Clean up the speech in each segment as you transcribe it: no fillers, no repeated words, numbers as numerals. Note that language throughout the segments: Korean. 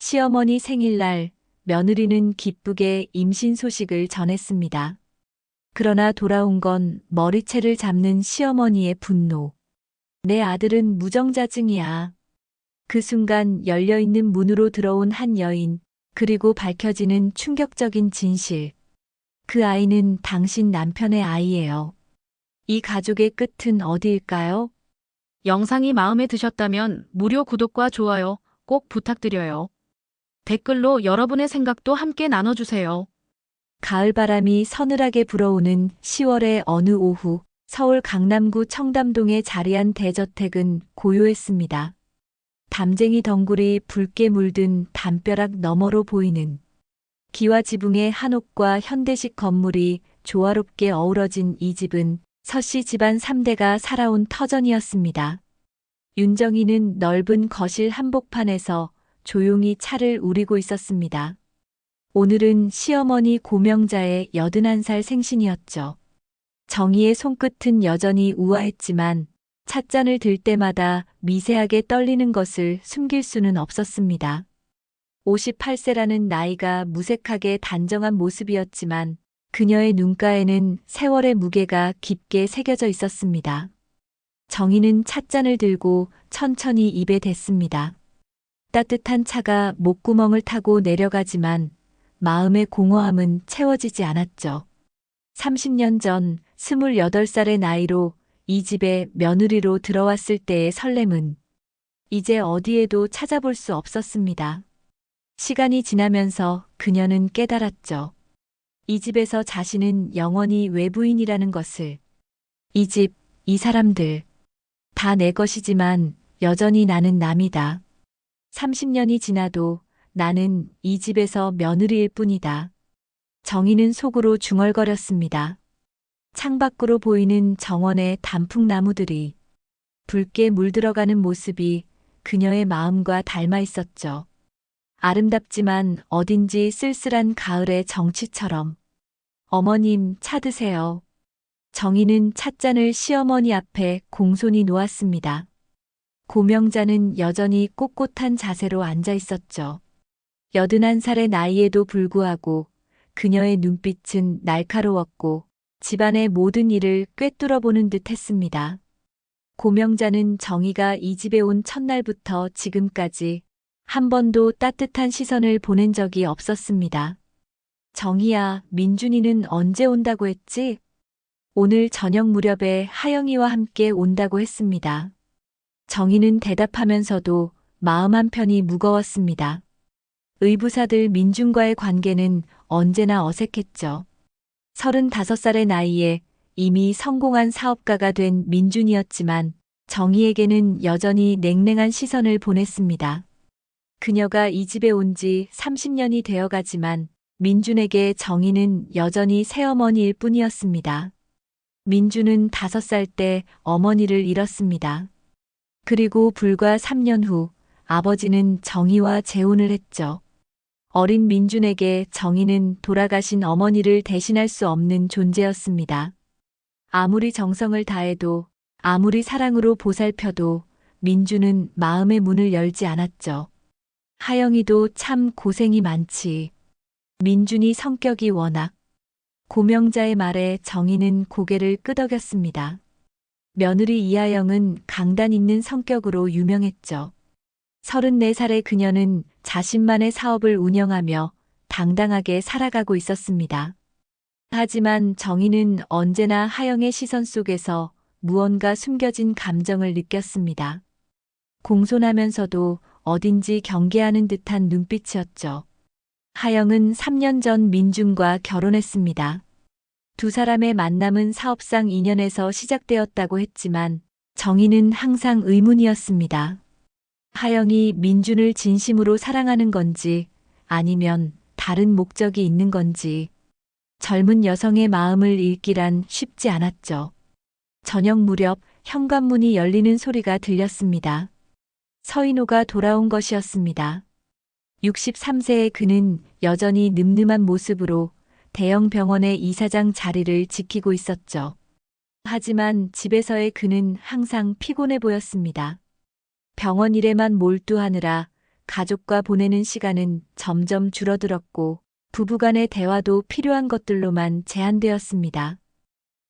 시어머니 생일날 며느리는 기쁘게 임신 소식을 전했습니다. 그러나 돌아온 건 머리채를 잡는 시어머니의 분노. 내 아들은 무정자증이야. 그 순간 열려있는 문으로 들어온 한 여인, 그리고 밝혀지는 충격적인 진실. 그 아이는 당신 남편의 아이예요. 이 가족의 끝은 어디일까요? 영상이 마음에 드셨다면 무료 구독과 좋아요 꼭 부탁드려요. 댓글로 여러분의 생각도 함께 나눠주세요. 가을바람이 서늘하게 불어오는 10월의 어느 오후, 서울 강남구 청담동에 자리한 대저택은 고요했습니다. 담쟁이 덩굴이 붉게 물든 담벼락 너머로 보이는 기와 지붕의 한옥과 현대식 건물이 조화롭게 어우러진 이 집은 서씨 집안 3대가 살아온 터전이었습니다. 윤정이는 넓은 거실 한복판에서 조용히 차를 우리고 있었습니다. 오늘은 시어머니 고명자의 81살 생신이었죠. 정희의 손끝은 여전히 우아했지만 찻잔을 들 때마다 미세하게 떨리는 것을 숨길 수는 없었습니다. 58세라는 나이가 무색하게 단정한 모습이었지만 그녀의 눈가에는 세월의 무게가 깊게 새겨져 있었습니다. 정희는 찻잔을 들고 천천히 입에 댔습니다. 따뜻한 차가 목구멍을 타고 내려가지만 마음의 공허함은 채워지지 않았죠. 30년 전 28살의 나이로 이 집에 며느리로 들어왔을 때의 설렘은 이제 어디에도 찾아볼 수 없었습니다. 시간이 지나면서 그녀는 깨달았죠. 이 집에서 자신은 영원히 외부인이라는 것을. 이 집, 이 사람들, 다 내 것이지만 여전히 나는 남이다. 30년이 지나도 나는 이 집에서 며느리일 뿐이다. 정희는 속으로 중얼거렸습니다. 창밖으로 보이는 정원의 단풍나무들이 붉게 물들어가는 모습이 그녀의 마음과 닮아 있었죠. 아름답지만 어딘지 쓸쓸한 가을의 정취처럼. 어머님, 차 드세요. 정희는 찻잔을 시어머니 앞에 공손히 놓았습니다. 고명자는 여전히 꼿꼿한 자세로 앉아 있었죠. 81살의 나이에도 불구하고 그녀의 눈빛은 날카로웠고 집안의 모든 일을 꿰뚫어 보는 듯 했습니다. 고명자는 정희가 이 집에 온 첫날부터 지금까지 한 번도 따뜻한 시선을 보낸 적이 없었습니다. 정희야, 민준이는 언제 온다고 했지? 오늘 저녁 무렵에 하영이와 함께 온다고 했습니다. 정희는 대답하면서도 마음 한편이 무거웠습니다. 의부사들 민준과의 관계는 언제나 어색했죠. 35살의 나이에 이미 성공한 사업가가 된 민준이었지만 정희에게는 여전히 냉랭한 시선을 보냈습니다. 그녀가 이 집에 온 지 30년이 되어가지만 민준에게 정희는 여전히 새어머니일 뿐이었습니다. 민준은 5살 때 어머니를 잃었습니다. 그리고 불과 3년 후 아버지는 정희와 재혼을 했죠. 어린 민준에게 정희는 돌아가신 어머니를 대신할 수 없는 존재였습니다. 아무리 정성을 다해도 아무리 사랑으로 보살펴도 민준은 마음의 문을 열지 않았죠. 하영이도 참 고생이 많지. 민준이 성격이 워낙. 고명자의 말에 정희는 고개를 끄덕였습니다. 며느리 이하영은 강단 있는 성격으로 유명했죠. 34살의 그녀는 자신만의 사업을 운영하며 당당하게 살아가고 있었습니다. 하지만 정희는 언제나 하영의 시선 속에서 무언가 숨겨진 감정을 느꼈습니다. 공손하면서도 어딘지 경계하는 듯한 눈빛이었죠. 하영은 3년 전 민준과 결혼했습니다. 두 사람의 만남은 사업상 인연에서 시작되었다고 했지만 정희는 항상 의문이었습니다. 하영이 민준을 진심으로 사랑하는 건지 아니면 다른 목적이 있는 건지. 젊은 여성의 마음을 읽기란 쉽지 않았죠. 저녁 무렵 현관문이 열리는 소리가 들렸습니다. 서인호가 돌아온 것이었습니다. 63세의 그는 여전히 늠름한 모습으로 대형 병원의 이사장 자리를 지키고 있었죠. 하지만 집에서의 그는 항상 피곤해 보였습니다. 병원 일에만 몰두하느라 가족과 보내는 시간은 점점 줄어들었고 부부간의 대화도 필요한 것들로만 제한되었습니다.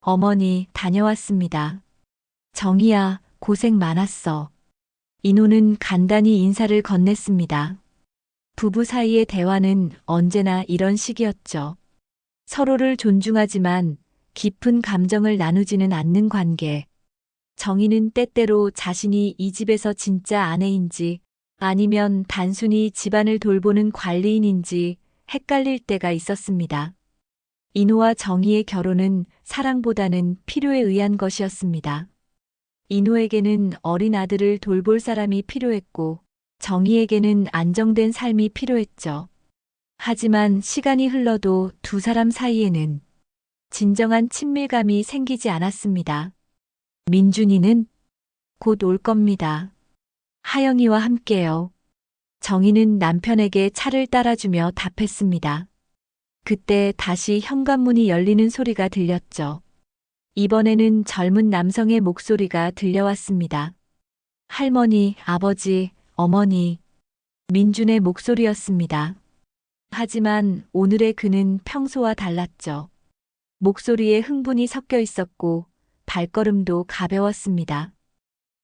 어머니, 다녀왔습니다. 정희야, 고생 많았어. 인호는 간단히 인사를 건넸습니다. 부부 사이의 대화는 언제나 이런 식이었죠. 서로를 존중하지만 깊은 감정을 나누지는 않는 관계. 정희는 때때로 자신이 이 집에서 진짜 아내인지 아니면 단순히 집안을 돌보는 관리인인지 헷갈릴 때가 있었습니다. 인호와 정희의 결혼은 사랑보다는 필요에 의한 것이었습니다. 인호에게는 어린 아들을 돌볼 사람이 필요했고 정희에게는 안정된 삶이 필요했죠. 하지만 시간이 흘러도 두 사람 사이에는 진정한 친밀감이 생기지 않았습니다. 민준이는 곧 올 겁니다. 하영이와 함께요. 정희는 남편에게 차를 따라주며 답했습니다. 그때 다시 현관문이 열리는 소리가 들렸죠. 이번에는 젊은 남성의 목소리가 들려왔습니다. 할머니, 아버지, 어머니. 민준의 목소리였습니다. 하지만 오늘의 그는 평소와 달랐죠. 목소리에 흥분이 섞여 있었고 발걸음도 가벼웠습니다.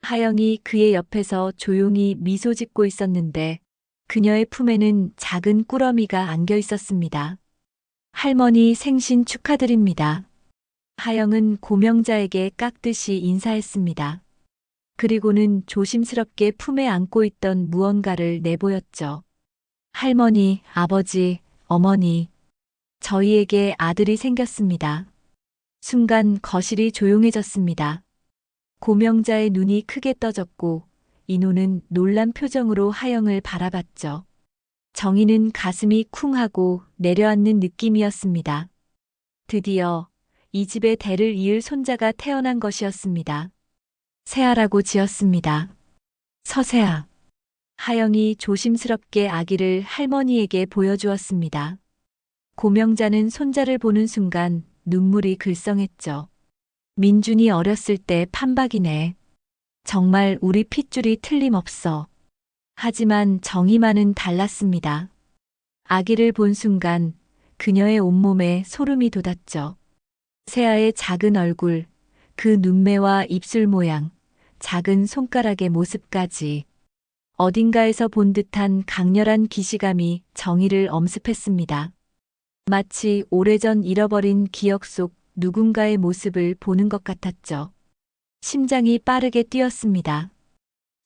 하영이 그의 옆에서 조용히 미소 짓고 있었는데 그녀의 품에는 작은 꾸러미가 안겨 있었습니다. 할머니 생신 축하드립니다. 하영은 고명자에게 깍듯이 인사했습니다. 그리고는 조심스럽게 품에 안고 있던 무언가를 내보였죠. 할머니, 아버지, 어머니. 저희에게 아들이 생겼습니다. 순간 거실이 조용해졌습니다. 고명자의 눈이 크게 떠졌고 인호는 놀란 표정으로 하영을 바라봤죠. 정희는 가슴이 쿵하고 내려앉는 느낌이었습니다. 드디어 이 집의 대를 이을 손자가 태어난 것이었습니다. 세아라고 지었습니다. 서세아. 하영이 조심스럽게 아기를 할머니에게 보여주었습니다. 고명자는 손자를 보는 순간 눈물이 글썽했죠. 민준이 어렸을 때 판박이네. 정말 우리 핏줄이 틀림없어. 하지만 정희만은 달랐습니다. 아기를 본 순간 그녀의 온몸에 소름이 돋았죠. 세아의 작은 얼굴, 그 눈매와 입술 모양, 작은 손가락의 모습까지 어딘가에서 본 듯한 강렬한 기시감이 정희를 엄습했습니다. 마치 오래전 잃어버린 기억 속 누군가의 모습을 보는 것 같았죠. 심장이 빠르게 뛰었습니다.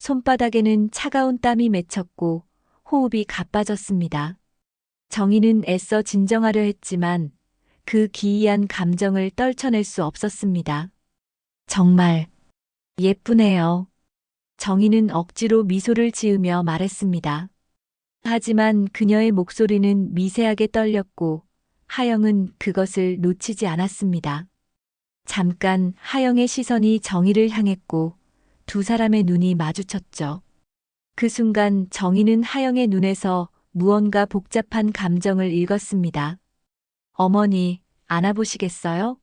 손바닥에는 차가운 땀이 맺혔고 호흡이 가빠졌습니다. 정희는 애써 진정하려 했지만 그 기이한 감정을 떨쳐낼 수 없었습니다. 정말 예쁘네요. 정희는 억지로 미소를 지으며 말했습니다. 하지만 그녀의 목소리는 미세하게 떨렸고 하영은 그것을 놓치지 않았습니다. 잠깐 하영의 시선이 정희를 향했고 두 사람의 눈이 마주쳤죠. 그 순간 정희는 하영의 눈에서 무언가 복잡한 감정을 읽었습니다. 어머니, 안아보시겠어요?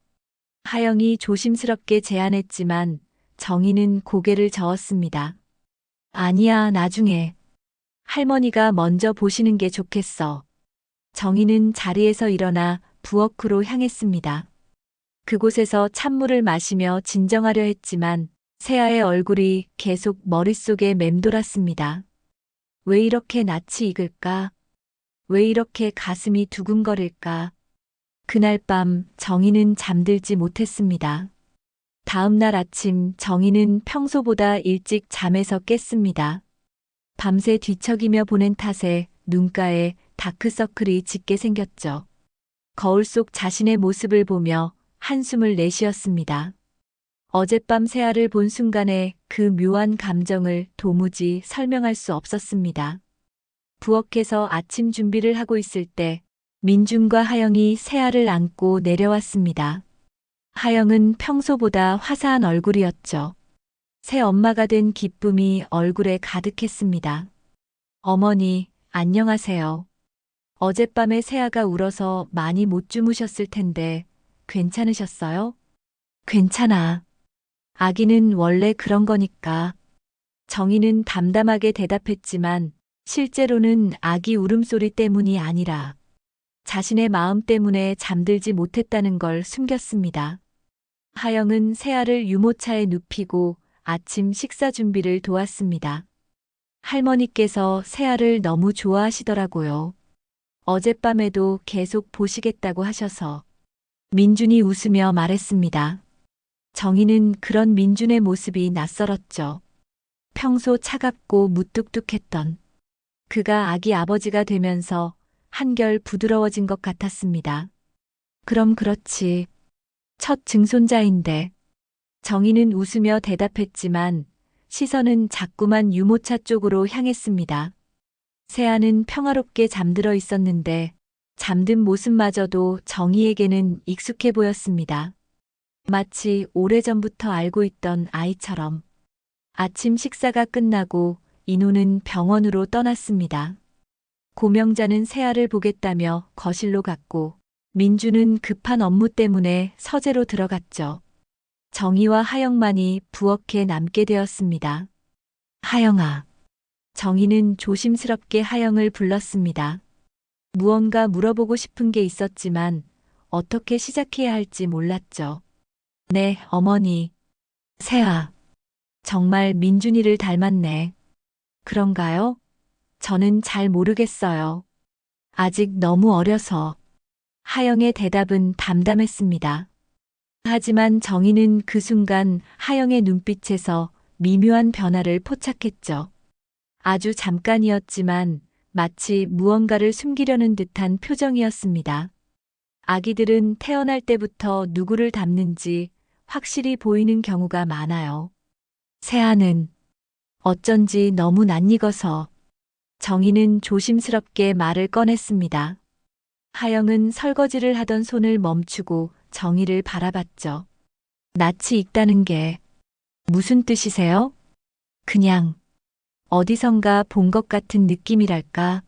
하영이 조심스럽게 제안했지만 정희는 고개를 저었습니다. 아니야, 나중에. 할머니가 먼저 보시는 게 좋겠어. 정희는 자리에서 일어나 부엌으로 향했습니다. 그곳에서 찬물을 마시며 진정하려 했지만 세아의 얼굴이 계속 머릿속에 맴돌았습니다. 왜 이렇게 낯이 익을까? 왜 이렇게 가슴이 두근거릴까? 그날 밤 정희는 잠들지 못했습니다. 다음 날 아침 정희는 평소보다 일찍 잠에서 깼습니다. 밤새 뒤척이며 보낸 탓에 눈가에 다크서클이 짙게 생겼죠. 거울 속 자신의 모습을 보며 한숨을 내쉬었습니다. 어젯밤 세아를 본 순간에 그 묘한 감정을 도무지 설명할 수 없었습니다. 부엌에서 아침 준비를 하고 있을 때 민준과 하영이 세아를 안고 내려왔습니다. 하영은 평소보다 화사한 얼굴이었죠. 새 엄마가 된 기쁨이 얼굴에 가득했습니다. 어머니, 안녕하세요. 어젯밤에 세아가 울어서 많이 못 주무셨을 텐데 괜찮으셨어요? 괜찮아. 아기는 원래 그런 거니까. 정희는 담담하게 대답했지만 실제로는 아기 울음소리 때문이 아니라 자신의 마음 때문에 잠들지 못했다는 걸 숨겼습니다. 하영은 새알을 유모차에 눕히고 아침 식사 준비를 도왔습니다. 할머니께서 새알을 너무 좋아하시더라고요. 어젯밤에도 계속 보시겠다고 하셔서. 민준이 웃으며 말했습니다. 정희는 그런 민준의 모습이 낯설었죠. 평소 차갑고 무뚝뚝했던 그가 아기 아버지가 되면서 한결 부드러워진 것 같았습니다. 그럼 그렇지. 첫 증손자인데. 정희는 웃으며 대답했지만 시선은 자꾸만 유모차 쪽으로 향했습니다. 세아는 평화롭게 잠들어 있었는데 잠든 모습마저도 정희에게는 익숙해 보였습니다. 마치 오래전부터 알고 있던 아이처럼. 아침 식사가 끝나고 인호는 병원으로 떠났습니다. 고명자는 세아를 보겠다며 거실로 갔고 민주는 급한 업무 때문에 서재로 들어갔죠. 정희와 하영만이 부엌에 남게 되었습니다. 하영아. 정희는 조심스럽게 하영을 불렀습니다. 무언가 물어보고 싶은 게 있었지만 어떻게 시작해야 할지 몰랐죠. 네, 어머니. 세아. 정말 민준이를 닮았네. 그런가요? 저는 잘 모르겠어요. 아직 너무 어려서. 하영의 대답은 담담했습니다. 하지만 정희는 그 순간 하영의 눈빛에서 미묘한 변화를 포착했죠. 아주 잠깐이었지만 마치 무언가를 숨기려는 듯한 표정이었습니다. 아기들은 태어날 때부터 누구를 닮는지 확실히 보이는 경우가 많아요. 세아는 어쩐지 너무 낯익어서. 정희는 조심스럽게 말을 꺼냈습니다. 하영은 설거지를 하던 손을 멈추고 정희를 바라봤죠. 낯이 익다는 게 무슨 뜻이세요? 그냥 어디선가 본 것 같은 느낌이랄까.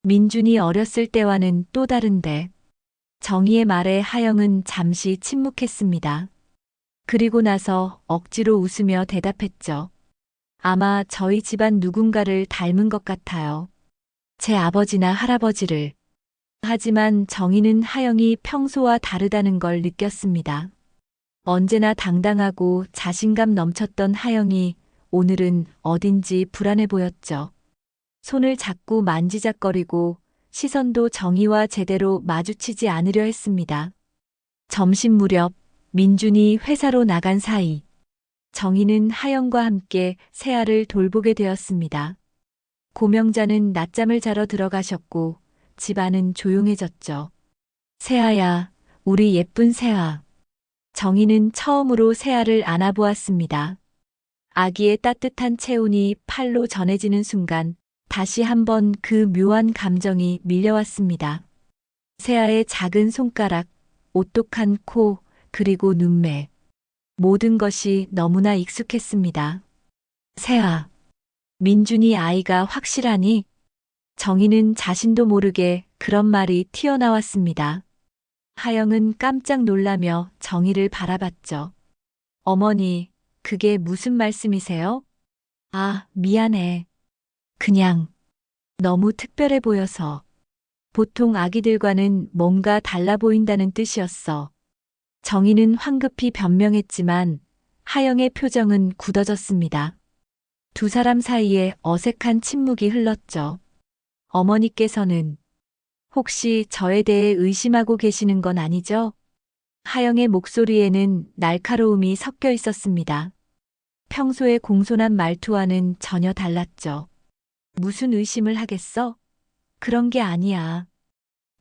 민준이 어렸을 때와는 또 다른데. 정희의 말에 하영은 잠시 침묵했습니다. 그리고 나서 억지로 웃으며 대답했죠. 아마 저희 집안 누군가를 닮은 것 같아요. 제 아버지나 할아버지를. 하지만 정희는 하영이 평소와 다르다는 걸 느꼈습니다. 언제나 당당하고 자신감 넘쳤던 하영이 오늘은 어딘지 불안해 보였죠. 손을 자꾸 만지작거리고 시선도 정희와 제대로 마주치지 않으려 했습니다. 점심 무렵 민준이 회사로 나간 사이 정희는 하영과 함께 세아를 돌보게 되었습니다. 고명자는 낮잠을 자러 들어가셨고 집안은 조용해졌죠. 세아야, 우리 예쁜 세아. 정희는 처음으로 세아를 안아보았습니다. 아기의 따뜻한 체온이 팔로 전해지는 순간 다시 한번 그 묘한 감정이 밀려왔습니다. 세아의 작은 손가락, 오똑한 코, 그리고 눈매. 모든 것이 너무나 익숙했습니다. 세아. 민준이 아이가 확실하니? 정희는 자신도 모르게 그런 말이 튀어나왔습니다. 하영은 깜짝 놀라며 정희를 바라봤죠. 어머니, 그게 무슨 말씀이세요? 아, 미안해. 그냥 너무 특별해 보여서. 보통 아기들과는 뭔가 달라 보인다는 뜻이었어. 정희는 황급히 변명했지만 하영의 표정은 굳어졌습니다. 두 사람 사이에 어색한 침묵이 흘렀죠. 어머니께서는 혹시 저에 대해 의심하고 계시는 건 아니죠? 하영의 목소리에는 날카로움이 섞여 있었습니다. 평소의 공손한 말투와는 전혀 달랐죠. 무슨 의심을 하겠어? 그런 게 아니야.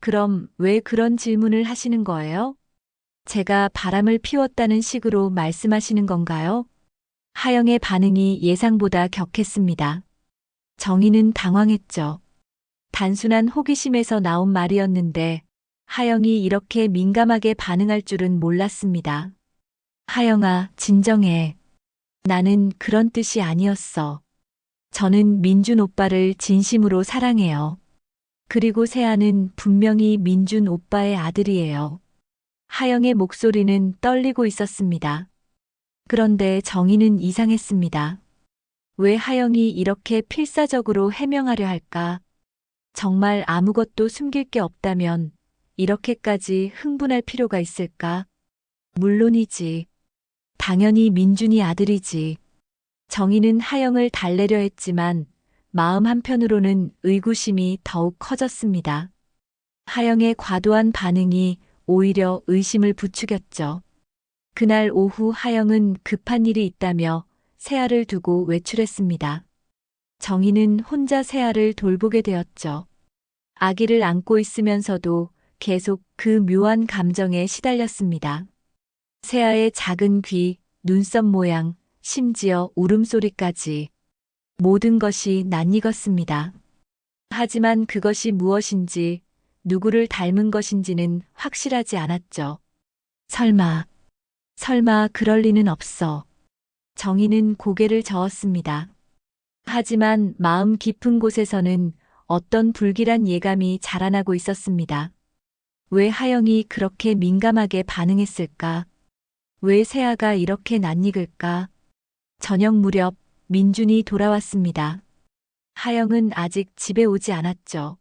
그럼 왜 그런 질문을 하시는 거예요? 제가 바람을 피웠다는 식으로 말씀하시는 건가요? 하영의 반응이 예상보다 격했습니다. 정희는 당황했죠. 단순한 호기심에서 나온 말이었는데 하영이 이렇게 민감하게 반응할 줄은 몰랐습니다. 하영아, 진정해. 나는 그런 뜻이 아니었어. 저는 민준 오빠를 진심으로 사랑해요. 그리고 세아는 분명히 민준 오빠의 아들이에요. 하영의 목소리는 떨리고 있었습니다. 그런데 정희는 이상했습니다. 왜 하영이 이렇게 필사적으로 해명하려 할까? 정말 아무것도 숨길 게 없다면 이렇게까지 흥분할 필요가 있을까? 물론이지. 당연히 민준이 아들이지. 정희는 하영을 달래려 했지만 마음 한편으로는 의구심이 더욱 커졌습니다. 하영의 과도한 반응이 오히려 의심을 부추겼죠. 그날 오후 하영은 급한 일이 있다며 세아를 두고 외출했습니다. 정희는 혼자 세아를 돌보게 되었죠. 아기를 안고 있으면서도 계속 그 묘한 감정에 시달렸습니다. 세아의 작은 귀, 눈썹 모양, 심지어 울음소리까지 모든 것이 낯익었습니다. 하지만 그것이 무엇인지, 누구를 닮은 것인지는 확실하지 않았죠. 설마 그럴 리는 없어. 정희는 고개를 저었습니다. 하지만 마음 깊은 곳에서는 어떤 불길한 예감이 자라나고 있었습니다. 왜 하영이 그렇게 민감하게 반응했을까? 왜 세아가 이렇게 낯익을까? 저녁 무렵 민준이 돌아왔습니다. 하영은 아직 집에 오지 않았죠.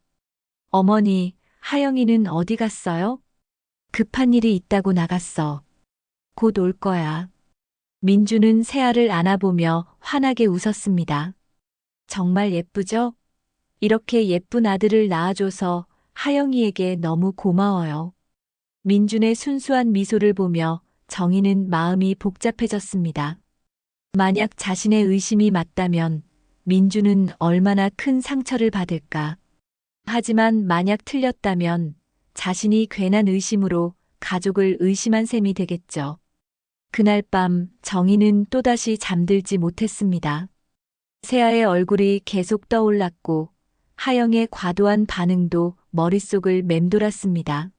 어머니, 하영이는 어디 갔어요? 급한 일이 있다고 나갔어. 곧 올 거야. 민준은 세아를 안아보며 환하게 웃었습니다. 정말 예쁘죠? 이렇게 예쁜 아들을 낳아줘서 하영이에게 너무 고마워요. 민준의 순수한 미소를 보며 정희는 마음이 복잡해졌습니다. 만약 자신의 의심이 맞다면 민준은 얼마나 큰 상처를 받을까. 하지만 만약 틀렸다면 자신이 괜한 의심으로 가족을 의심한 셈이 되겠죠. 그날 밤 정희는 또다시 잠들지 못했습니다. 세아의 얼굴이 계속 떠올랐고 하영의 과도한 반응도 머릿속을 맴돌았습니다.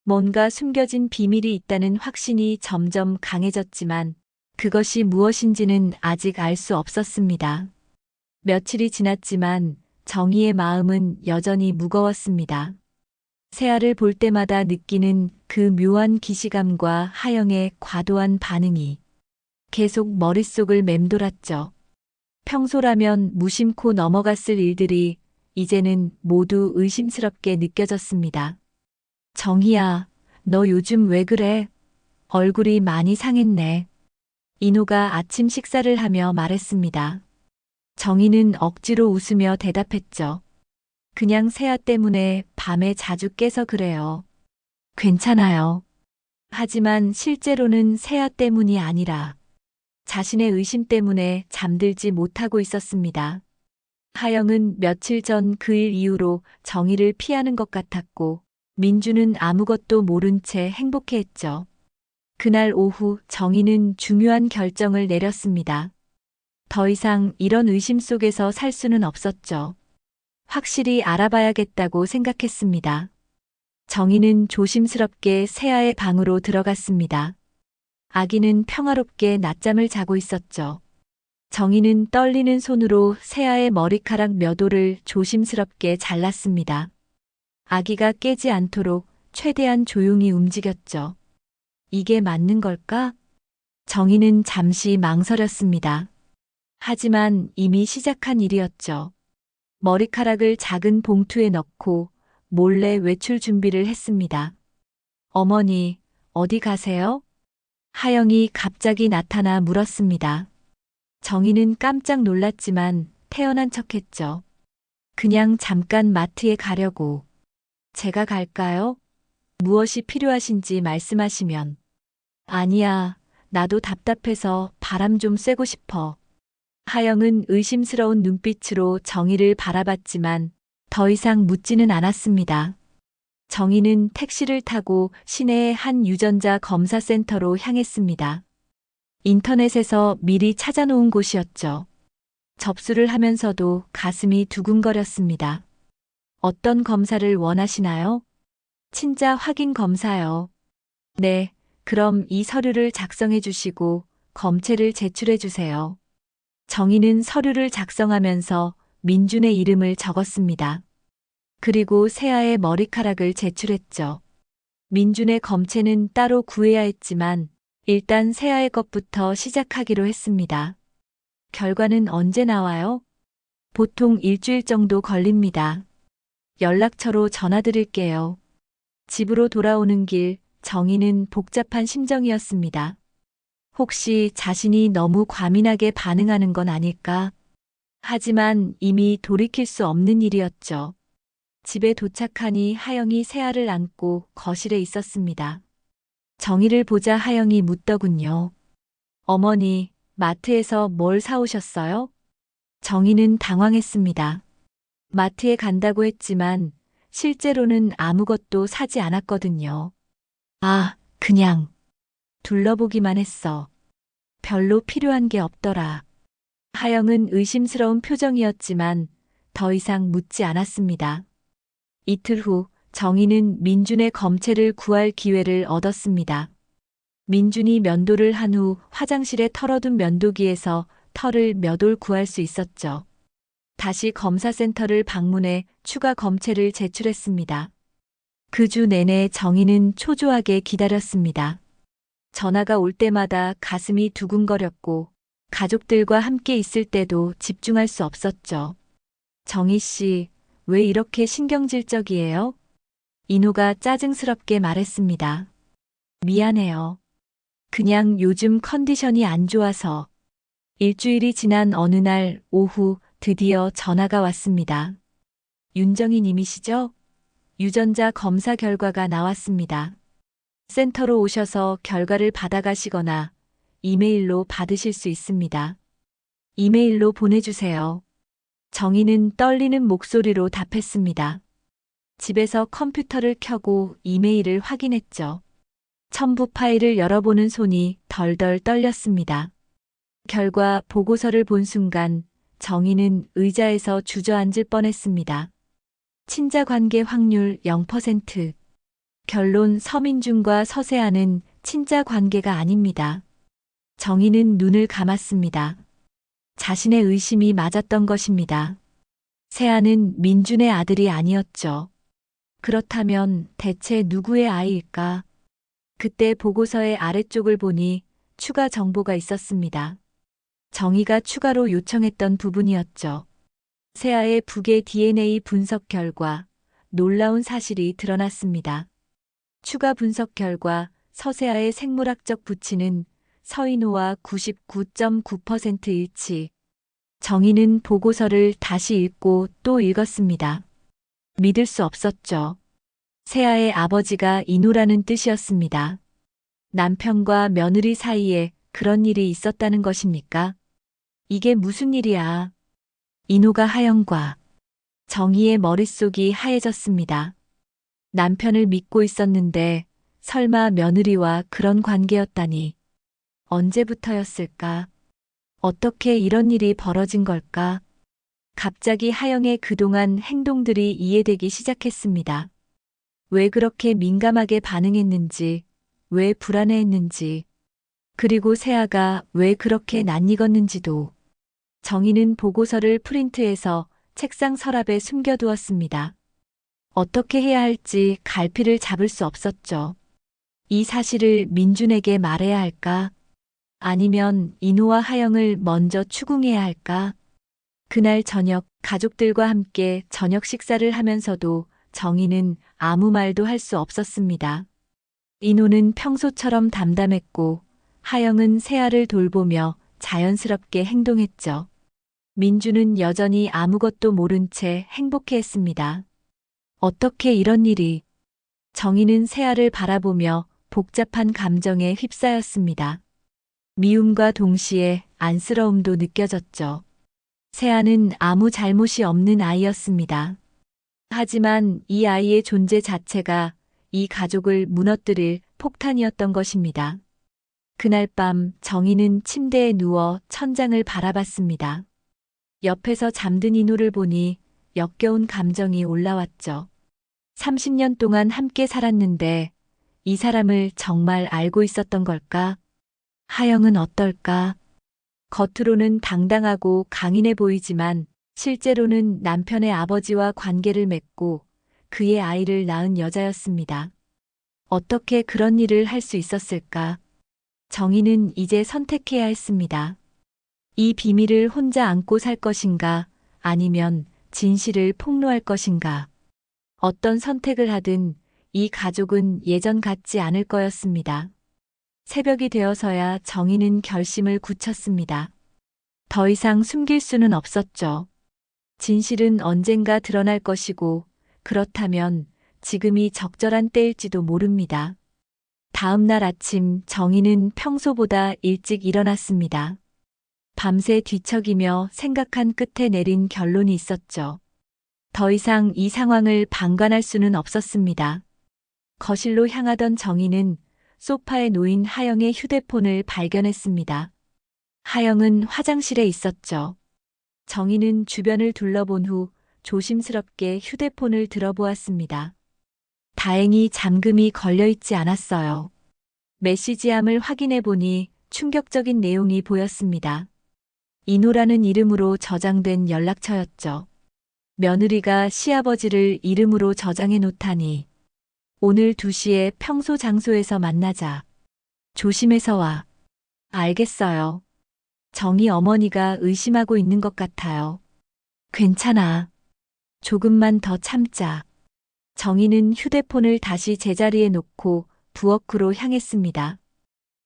뭔가 숨겨진 비밀이 있다는 확신이 점점 강해졌지만 그것이 무엇인지는 아직 알 수 없었습니다. 며칠이 지났지만 정희의 마음은 여전히 무거웠습니다. 세아를 볼 때마다 느끼는 그 묘한 기시감과 하영의 과도한 반응이 계속 머릿속을 맴돌았죠. 평소라면 무심코 넘어갔을 일들이 이제는 모두 의심스럽게 느껴졌습니다. 정희야, 너 요즘 왜 그래? 얼굴이 많이 상했네. 인호가 아침 식사를 하며 말했습니다. 정희는 억지로 웃으며 대답했죠. 그냥 세아 때문에 밤에 자주 깨서 그래요. 괜찮아요. 하지만 실제로는 세아 때문이 아니라 자신의 의심 때문에 잠들지 못하고 있었습니다. 하영은 며칠 전 그 일 이후로 정희를 피하는 것 같았고 민주는 아무것도 모른 채 행복해했죠. 그날 오후 정희는 중요한 결정을 내렸습니다. 더 이상 이런 의심 속에서 살 수는 없었죠. 확실히 알아봐야겠다고 생각했습니다. 정희는 조심스럽게 세아의 방으로 들어갔습니다. 아기는 평화롭게 낮잠을 자고 있었죠. 정희는 떨리는 손으로 세아의 머리카락 몇 올을 조심스럽게 잘랐습니다. 아기가 깨지 않도록 최대한 조용히 움직였죠. 이게 맞는 걸까? 정희는 잠시 망설였습니다. 하지만 이미 시작한 일이었죠. 머리카락을 작은 봉투에 넣고 몰래 외출 준비를 했습니다. 어머니, 어디 가세요? 하영이 갑자기 나타나 물었습니다. 정희는 깜짝 놀랐지만 태연한 척했죠. 그냥 잠깐 마트에 가려고. 제가 갈까요? 무엇이 필요하신지 말씀하시면. 아니야, 나도 답답해서 바람 좀 쐬고 싶어. 하영은 의심스러운 눈빛으로 정희를 바라봤지만 더 이상 묻지는 않았습니다. 정희는 택시를 타고 시내의 한 유전자 검사센터로 향했습니다. 인터넷에서 미리 찾아놓은 곳이었죠. 접수를 하면서도 가슴이 두근거렸습니다. 어떤 검사를 원하시나요? 친자 확인 검사요. 네, 그럼 이 서류를 작성해 주시고 검체를 제출해 주세요. 정희는 서류를 작성하면서 민준의 이름을 적었습니다. 그리고 세아의 머리카락을 제출했죠. 민준의 검체는 따로 구해야 했지만 일단 세아의 것부터 시작하기로 했습니다. 결과는 언제 나와요? 보통 일주일 정도 걸립니다. 연락처로 전화드릴게요. 집으로 돌아오는 길, 정희는 복잡한 심정이었습니다. 혹시 자신이 너무 과민하게 반응하는 건 아닐까? 하지만 이미 돌이킬 수 없는 일이었죠. 집에 도착하니 하영이 새알을 안고 거실에 있었습니다. 정희를 보자 하영이 묻더군요. 어머니, 마트에서 뭘 사오셨어요? 정희는 당황했습니다. 마트에 간다고 했지만 실제로는 아무것도 사지 않았거든요. 아, 그냥 둘러보기만 했어. 별로 필요한 게 없더라. 하영은 의심스러운 표정이었지만 더 이상 묻지 않았습니다. 이틀 후 정희는 민준의 검체를 구할 기회를 얻었습니다. 민준이 면도를 한 후 화장실에 털어둔 면도기에서 털을 몇 올 구할 수 있었죠. 다시 검사센터를 방문해 추가 검체를 제출했습니다. 그 주 내내 정희는 초조하게 기다렸습니다. 전화가 올 때마다 가슴이 두근거렸고 가족들과 함께 있을 때도 집중할 수 없었죠. 정희 씨, 왜 이렇게 신경질적이에요? 인호가 짜증스럽게 말했습니다. 미안해요. 그냥 요즘 컨디션이 안 좋아서. 일주일이 지난 어느 날 오후 드디어 전화가 왔습니다. 윤정희 님이시죠? 유전자 검사 결과가 나왔습니다. 센터로 오셔서 결과를 받아가시거나 이메일로 받으실 수 있습니다. 이메일로 보내주세요. 정희는 떨리는 목소리로 답했습니다. 집에서 컴퓨터를 켜고 이메일을 확인했죠. 첨부 파일을 열어보는 손이 덜덜 떨렸습니다. 결과 보고서를 본 순간 정희는 의자에서 주저앉을 뻔했습니다. 친자 관계 확률 0%. 결론 서민준과 서세아는 친자 관계가 아닙니다. 정희는 눈을 감았습니다. 자신의 의심이 맞았던 것입니다. 세아는 민준의 아들이 아니었죠. 그렇다면 대체 누구의 아이일까? 그때 보고서의 아래쪽을 보니 추가 정보가 있었습니다. 정희가 추가로 요청했던 부분이었죠. 세아의 부계 DNA 분석 결과 놀라운 사실이 드러났습니다. 추가 분석 결과 서세아의 생물학적 부치는 서인호와 99.9% 일치. 정희는 보고서를 다시 읽고 또 읽었습니다. 믿을 수 없었죠. 세아의 아버지가 인호라는 뜻이었습니다. 남편과 며느리 사이에 그런 일이 있었다는 것입니까? 이게 무슨 일이야? 인호가 하영과 정희의 머릿속이 하얘졌습니다. 남편을 믿고 있었는데 설마 며느리와 그런 관계였다니. 언제부터였을까? 어떻게 이런 일이 벌어진 걸까? 갑자기 하영의 그동안 행동들이 이해되기 시작했습니다. 왜 그렇게 민감하게 반응했는지, 왜 불안해했는지, 그리고 세아가 왜 그렇게 낯익었는지도. 정희는 보고서를 프린트해서 책상 서랍에 숨겨두었습니다. 어떻게 해야 할지 갈피를 잡을 수 없었죠. 이 사실을 민준에게 말해야 할까? 아니면 인호와 하영을 먼저 추궁해야 할까? 그날 저녁 가족들과 함께 저녁 식사를 하면서도 정희는 아무 말도 할 수 없었습니다. 인호는 평소처럼 담담했고 하영은 세아를 돌보며 자연스럽게 행동했죠. 민주는 여전히 아무것도 모른 채 행복해했습니다. 어떻게 이런 일이? 정희는 세아를 바라보며 복잡한 감정에 휩싸였습니다. 미움과 동시에 안쓰러움도 느껴졌죠. 세아는 아무 잘못이 없는 아이였습니다. 하지만 이 아이의 존재 자체가 이 가족을 무너뜨릴 폭탄이었던 것입니다. 그날 밤 정희는 침대에 누워 천장을 바라봤습니다. 옆에서 잠든 인호를 보니 역겨운 감정이 올라왔죠. 30년 동안 함께 살았는데 이 사람을 정말 알고 있었던 걸까? 하영은 어떨까? 겉으로는 당당하고 강인해 보이지만 실제로는 남편의 아버지와 관계를 맺고 그의 아이를 낳은 여자였습니다. 어떻게 그런 일을 할 수 있었을까? 정희는 이제 선택해야 했습니다. 이 비밀을 혼자 안고 살 것인가, 아니면 진실을 폭로할 것인가. 어떤 선택을 하든 이 가족은 예전 같지 않을 거였습니다. 새벽이 되어서야 정희는 결심을 굳혔습니다. 더 이상 숨길 수는 없었죠. 진실은 언젠가 드러날 것이고, 그렇다면 지금이 적절한 때일지도 모릅니다. 다음 날 아침 정희는 평소보다 일찍 일어났습니다. 밤새 뒤척이며 생각한 끝에 내린 결론이 있었죠. 더 이상 이 상황을 방관할 수는 없었습니다. 거실로 향하던 정희는 소파에 놓인 하영의 휴대폰을 발견했습니다. 하영은 화장실에 있었죠. 정희는 주변을 둘러본 후 조심스럽게 휴대폰을 들어보았습니다. 다행히 잠금이 걸려있지 않았어요. 메시지함을 확인해 보니 충격적인 내용이 보였습니다. 인호라는 이름으로 저장된 연락처였죠. 며느리가 시아버지를 이름으로 저장해 놓다니. 오늘 2시에 평소 장소에서 만나자. 조심해서 와. 알겠어요. 정희 어머니가 의심하고 있는 것 같아요. 괜찮아. 조금만 더 참자. 정희는 휴대폰을 다시 제자리에 놓고 부엌으로 향했습니다.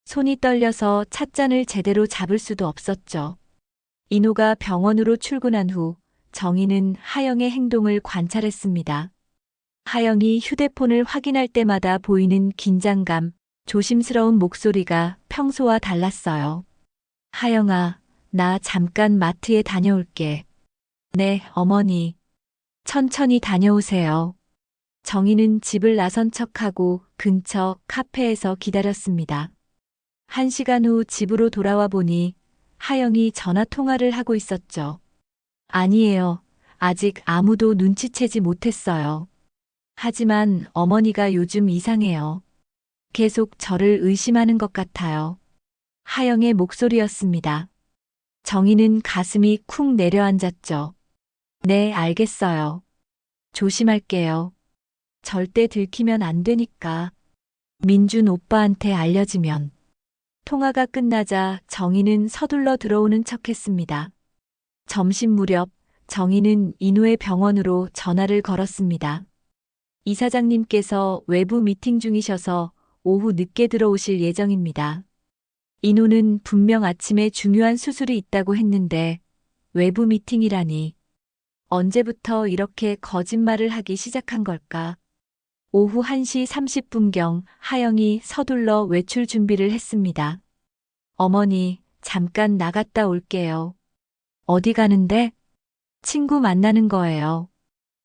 손이 떨려서 찻잔을 제대로 잡을 수도 없었죠. 인호가 병원으로 출근한 후 정희는 하영의 행동을 관찰했습니다. 하영이 휴대폰을 확인할 때마다 보이는 긴장감, 조심스러운 목소리가 평소와 달랐어요. 하영아, 나 잠깐 마트에 다녀올게. 네, 어머니. 천천히 다녀오세요. 정희는 집을 나선 척하고 근처 카페에서 기다렸습니다. 1시간 후 집으로 돌아와 보니 하영이 전화 통화를 하고 있었죠. 아니에요. 아직 아무도 눈치채지 못했어요. 하지만 어머니가 요즘 이상해요. 계속 저를 의심하는 것 같아요. 하영의 목소리였습니다. 정희는 가슴이 쿵 내려앉았죠. 네, 알겠어요. 조심할게요. 절대 들키면 안 되니까. 민준 오빠한테 알려지면. 통화가 끝나자 정희는 서둘러 들어오는 척했습니다. 점심 무렵 정희는 인후의 병원으로 전화를 걸었습니다. 이사장님께서 외부 미팅 중이셔서 오후 늦게 들어오실 예정입니다. 인호는 분명 아침에 중요한 수술이 있다고 했는데 외부 미팅이라니. 언제부터 이렇게 거짓말을 하기 시작한 걸까? 오후 1시 30분경 하영이 서둘러 외출 준비를 했습니다. 어머니, 잠깐 나갔다 올게요. 어디 가는데? 친구 만나는 거예요.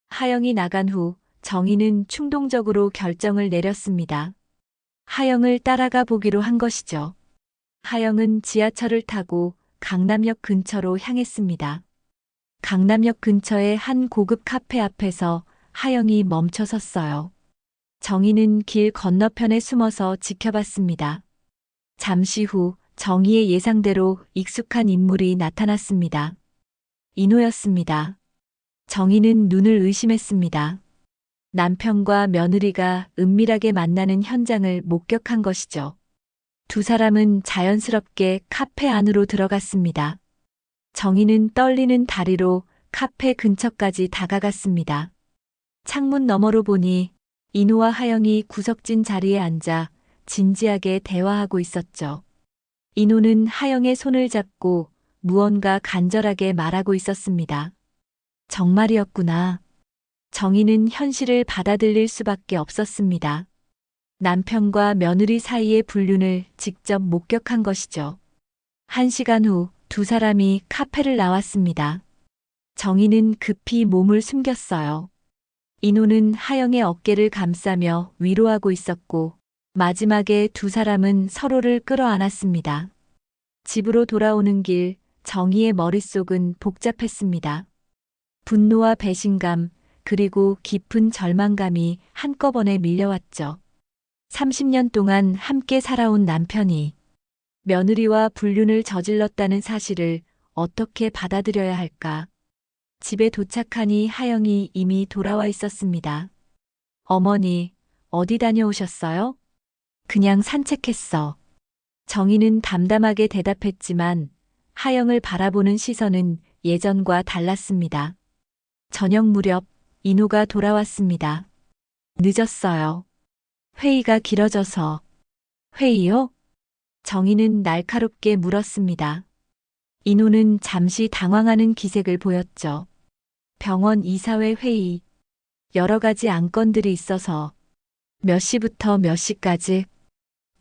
하영이 나간 후 정희는 충동적으로 결정을 내렸습니다. 하영을 따라가 보기로 한 것이죠. 하영은 지하철을 타고 강남역 근처로 향했습니다. 강남역 근처의 한 고급 카페 앞에서 하영이 멈춰 섰어요. 정희는 길 건너편에 숨어서 지켜봤습니다. 잠시 후 정희의 예상대로 익숙한 인물이 나타났습니다. 인호였습니다. 정희는 눈을 의심했습니다. 남편과 며느리가 은밀하게 만나는 현장을 목격한 것이죠. 두 사람은 자연스럽게 카페 안으로 들어갔습니다. 정희는 떨리는 다리로 카페 근처까지 다가갔습니다. 창문 너머로 보니 인호와 하영이 구석진 자리에 앉아 진지하게 대화하고 있었죠. 인호는 하영의 손을 잡고 무언가 간절하게 말하고 있었습니다. 정말이었구나. 정희는 현실을 받아들일 수밖에 없었습니다. 남편과 며느리 사이의 불륜을 직접 목격한 것이죠. 1시간 후 두 사람이 카페를 나왔습니다. 정희는 급히 몸을 숨겼어요. 인호는 하영의 어깨를 감싸며 위로하고 있었고 마지막에 두 사람은 서로를 끌어안았습니다. 집으로 돌아오는 길 정희의 머릿속은 복잡했습니다. 분노와 배신감 그리고 깊은 절망감이 한꺼번에 밀려왔죠. 30년 동안 함께 살아온 남편이 며느리와 불륜을 저질렀다는 사실을 어떻게 받아들여야 할까? 집에 도착하니 하영이 이미 돌아와 있었습니다. 어머니, 어디 다녀오셨어요? 그냥 산책했어. 정희는 담담하게 대답했지만 하영을 바라보는 시선은 예전과 달랐습니다. 저녁 무렵 인호가 돌아왔습니다. 늦었어요. 회의가 길어져서. 회의요? 정희는 날카롭게 물었습니다. 인호는 잠시 당황하는 기색을 보였죠. 병원 이사회 회의. 여러 가지 안건들이 있어서. 몇 시부터 몇 시까지?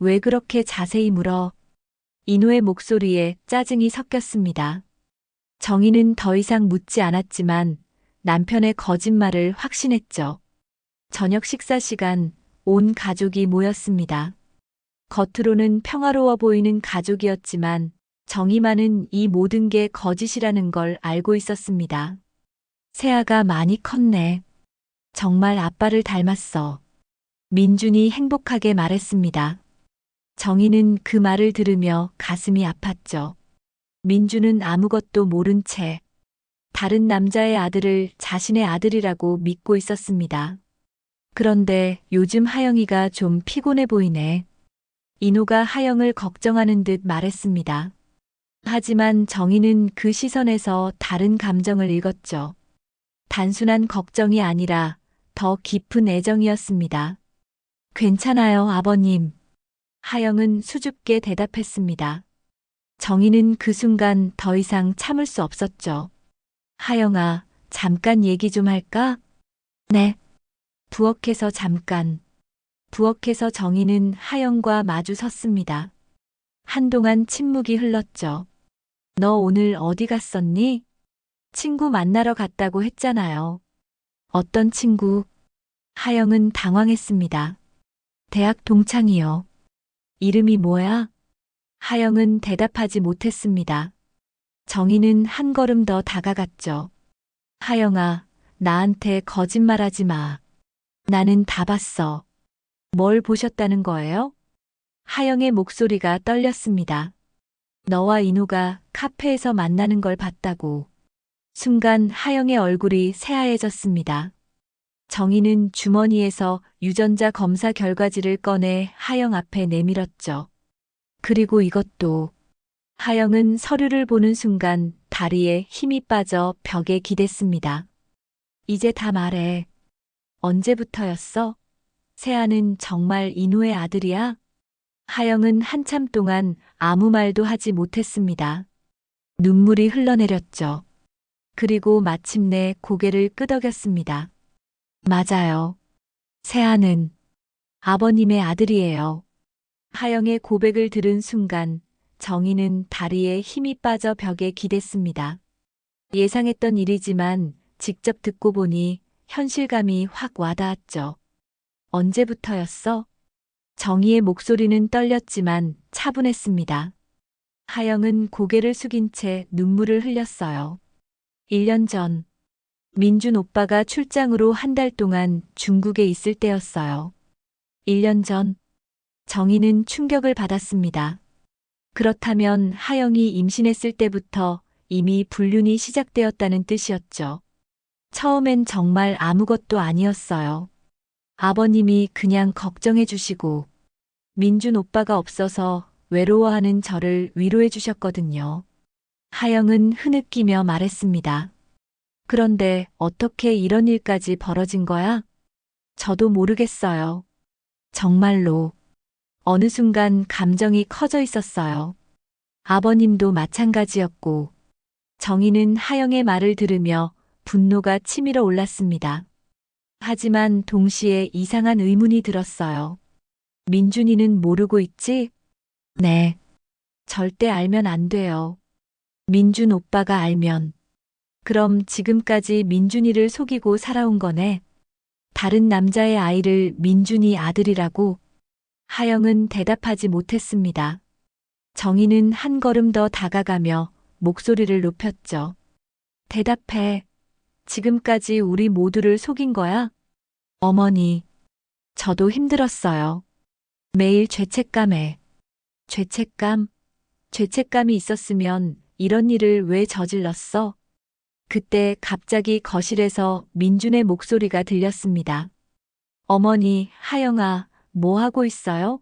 왜 그렇게 자세히 물어? 인호의 목소리에 짜증이 섞였습니다. 정희는 더 이상 묻지 않았지만 남편의 거짓말을 확신했죠. 저녁 식사 시간 온 가족이 모였습니다. 겉으로는 평화로워 보이는 가족이었지만 정희만은 이 모든 게 거짓이라는 걸 알고 있었습니다. 세아가 많이 컸네. 정말 아빠를 닮았어. 민준이 행복하게 말했습니다. 정희는 그 말을 들으며 가슴이 아팠죠. 민준은 아무것도 모른 채 다른 남자의 아들을 자신의 아들이라고 믿고 있었습니다. 그런데 요즘 하영이가 좀 피곤해 보이네. 인호가 하영을 걱정하는 듯 말했습니다. 하지만 정희는 그 시선에서 다른 감정을 읽었죠. 단순한 걱정이 아니라 더 깊은 애정이었습니다. 괜찮아요, 아버님. 하영은 수줍게 대답했습니다. 정희는 그 순간 더 이상 참을 수 없었죠. 하영아, 잠깐 얘기 좀 할까? 네. 부엌에서 잠깐. 부엌에서 정희는 하영과 마주 섰습니다. 한동안 침묵이 흘렀죠. 너 오늘 어디 갔었니? 친구 만나러 갔다고 했잖아요. 어떤 친구? 하영은 당황했습니다. 대학 동창이요. 이름이 뭐야? 하영은 대답하지 못했습니다. 정희는 한 걸음 더 다가갔죠. 하영아, 나한테 거짓말하지 마. 나는 다 봤어. 뭘 보셨다는 거예요? 하영의 목소리가 떨렸습니다. 너와 인호가 카페에서 만나는 걸 봤다고. 순간 하영의 얼굴이 새하얘졌습니다. 정희는 주머니에서 유전자 검사 결과지를 꺼내 하영 앞에 내밀었죠. 그리고 이것도. 하영은 서류를 보는 순간 다리에 힘이 빠져 벽에 기댔습니다. 이제 다 말해. 언제부터였어? 세아는 정말 인호의 아들이야? 하영은 한참 동안 아무 말도 하지 못했습니다. 눈물이 흘러내렸죠. 그리고 마침내 고개를 끄덕였습니다. 맞아요. 세아는 아버님의 아들이에요. 하영의 고백을 들은 순간 정희는 다리에 힘이 빠져 벽에 기댔습니다. 예상했던 일이지만 직접 듣고 보니 현실감이 확 와닿았죠. 언제부터였어? 정희의 목소리는 떨렸지만 차분했습니다. 하영은 고개를 숙인 채 눈물을 흘렸어요. 1년 전, 민준 오빠가 출장으로 한 달 동안 중국에 있을 때였어요. 1년 전, 정희는 충격을 받았습니다. 그렇다면 하영이 임신했을 때부터 이미 불륜이 시작되었다는 뜻이었죠. 처음엔 정말 아무것도 아니었어요. 아버님이 그냥 걱정해 주시고 민준 오빠가 없어서 외로워하는 저를 위로해 주셨거든요. 하영은 흐느끼며 말했습니다. 그런데 어떻게 이런 일까지 벌어진 거야? 저도 모르겠어요. 정말로. 어느 순간 감정이 커져 있었어요. 아버님도 마찬가지였고. 정희는 하영의 말을 들으며 분노가 치밀어 올랐습니다. 하지만 동시에 이상한 의문이 들었어요. 민준이는 모르고 있지? 네. 절대 알면 안 돼요. 민준 오빠가 알면. 그럼 지금까지 민준이를 속이고 살아온 거네. 다른 남자의 아이를 민준이 아들이라고. 하영은 대답하지 못했습니다. 정희는 한 걸음 더 다가가며 목소리를 높였죠. 대답해. 지금까지 우리 모두를 속인 거야? 어머니, 저도 힘들었어요. 매일 죄책감에. 죄책감이 있었으면 이런 일을 왜 저질렀어? 그때 갑자기 거실에서 민준의 목소리가 들렸습니다. 어머니, 하영아, 뭐 하고 있어요?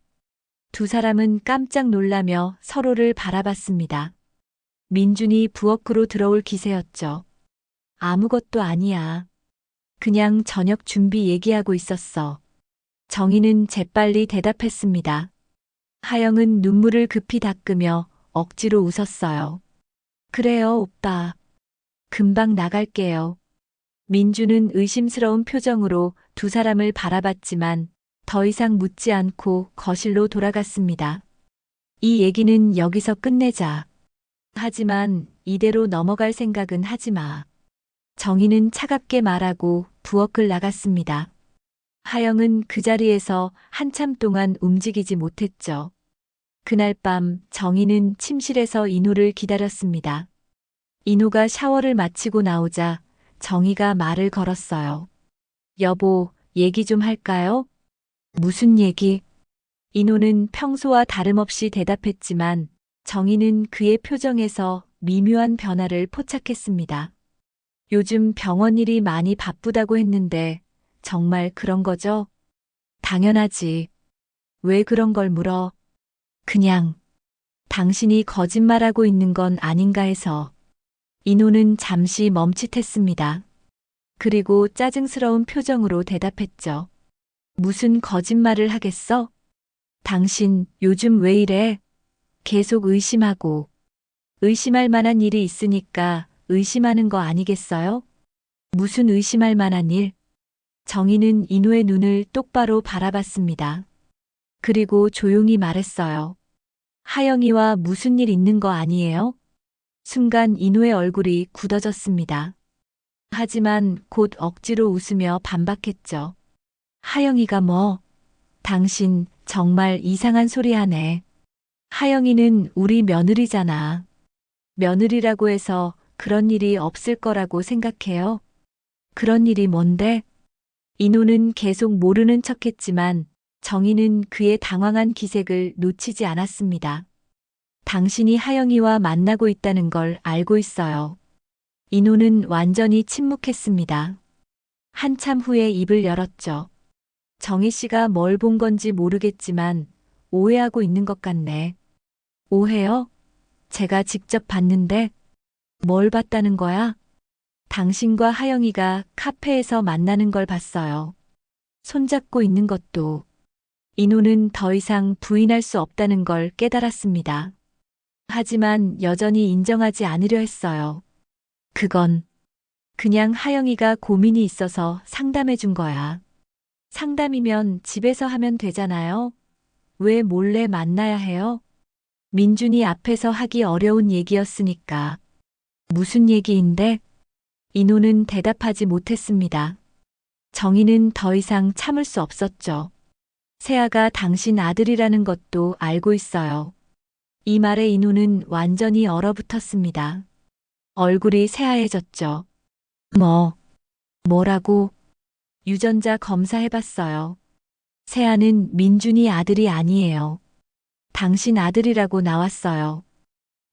두 사람은 깜짝 놀라며 서로를 바라봤습니다. 민준이 부엌으로 들어올 기세였죠. 아무것도 아니야. 그냥 저녁 준비 얘기하고 있었어. 정희는 재빨리 대답했습니다. 하영은 눈물을 급히 닦으며 억지로 웃었어요. 그래요, 오빠. 금방 나갈게요. 민주는 의심스러운 표정으로 두 사람을 바라봤지만 더 이상 묻지 않고 거실로 돌아갔습니다. 이 얘기는 여기서 끝내자. 하지만 이대로 넘어갈 생각은 하지 마. 정희는 차갑게 말하고 부엌을 나갔습니다. 하영은 그 자리에서 한참 동안 움직이지 못했죠. 그날 밤 정희는 침실에서 인호를 기다렸습니다. 인호가 샤워를 마치고 나오자 정희가 말을 걸었어요. 여보, 얘기 좀 할까요? 무슨 얘기? 인호는 평소와 다름없이 대답했지만 정희는 그의 표정에서 미묘한 변화를 포착했습니다. 요즘 병원 일이 많이 바쁘다고 했는데 정말 그런 거죠? 당연하지. 왜 그런 걸 물어? 그냥 당신이 거짓말하고 있는 건 아닌가 해서. 인호는 잠시 멈칫했습니다. 그리고 짜증스러운 표정으로 대답했죠. 무슨 거짓말을 하겠어? 당신 요즘 왜 이래? 계속 의심하고. 의심할 만한 일이 있으니까 의심하는 거 아니겠어요? 무슨 의심할 만한 일? 정희는 인호의 눈을 똑바로 바라봤습니다. 그리고 조용히 말했어요. 하영이와 무슨 일 있는 거 아니에요? 순간 인호의 얼굴이 굳어졌습니다. 하지만 곧 억지로 웃으며 반박했죠. 하영이가 뭐? 당신 정말 이상한 소리 하네. 하영이는 우리 며느리잖아. 며느리라고 해서 그런 일이 없을 거라고 생각해요. 그런 일이 뭔데? 인호는 계속 모르는 척했지만 정희는 그의 당황한 기색을 놓치지 않았습니다. 당신이 하영이와 만나고 있다는 걸 알고 있어요. 인호는 완전히 침묵했습니다. 한참 후에 입을 열었죠. 정희 씨가 뭘 본 건지 모르겠지만 오해하고 있는 것 같네. 오해요? 제가 직접 봤는데 뭘 봤다는 거야? 당신과 하영이가 카페에서 만나는 걸 봤어요. 손잡고 있는 것도. 인호는 더 이상 부인할 수 없다는 걸 깨달았습니다. 하지만 여전히 인정하지 않으려 했어요. 그건 그냥 하영이가 고민이 있어서 상담해 준 거야. 상담이면 집에서 하면 되잖아요. 왜 몰래 만나야 해요? 민준이 앞에서 하기 어려운 얘기였으니까. 무슨 얘기인데? 인호는 대답하지 못했습니다. 정희는 더 이상 참을 수 없었죠. 세아가 당신 아들이라는 것도 알고 있어요. 이 말에 인호는 완전히 얼어붙었습니다. 얼굴이 새하얘졌죠. 뭐라고? 유전자 검사해봤어요. 세아는 민준이 아들이 아니에요. 당신 아들이라고 나왔어요.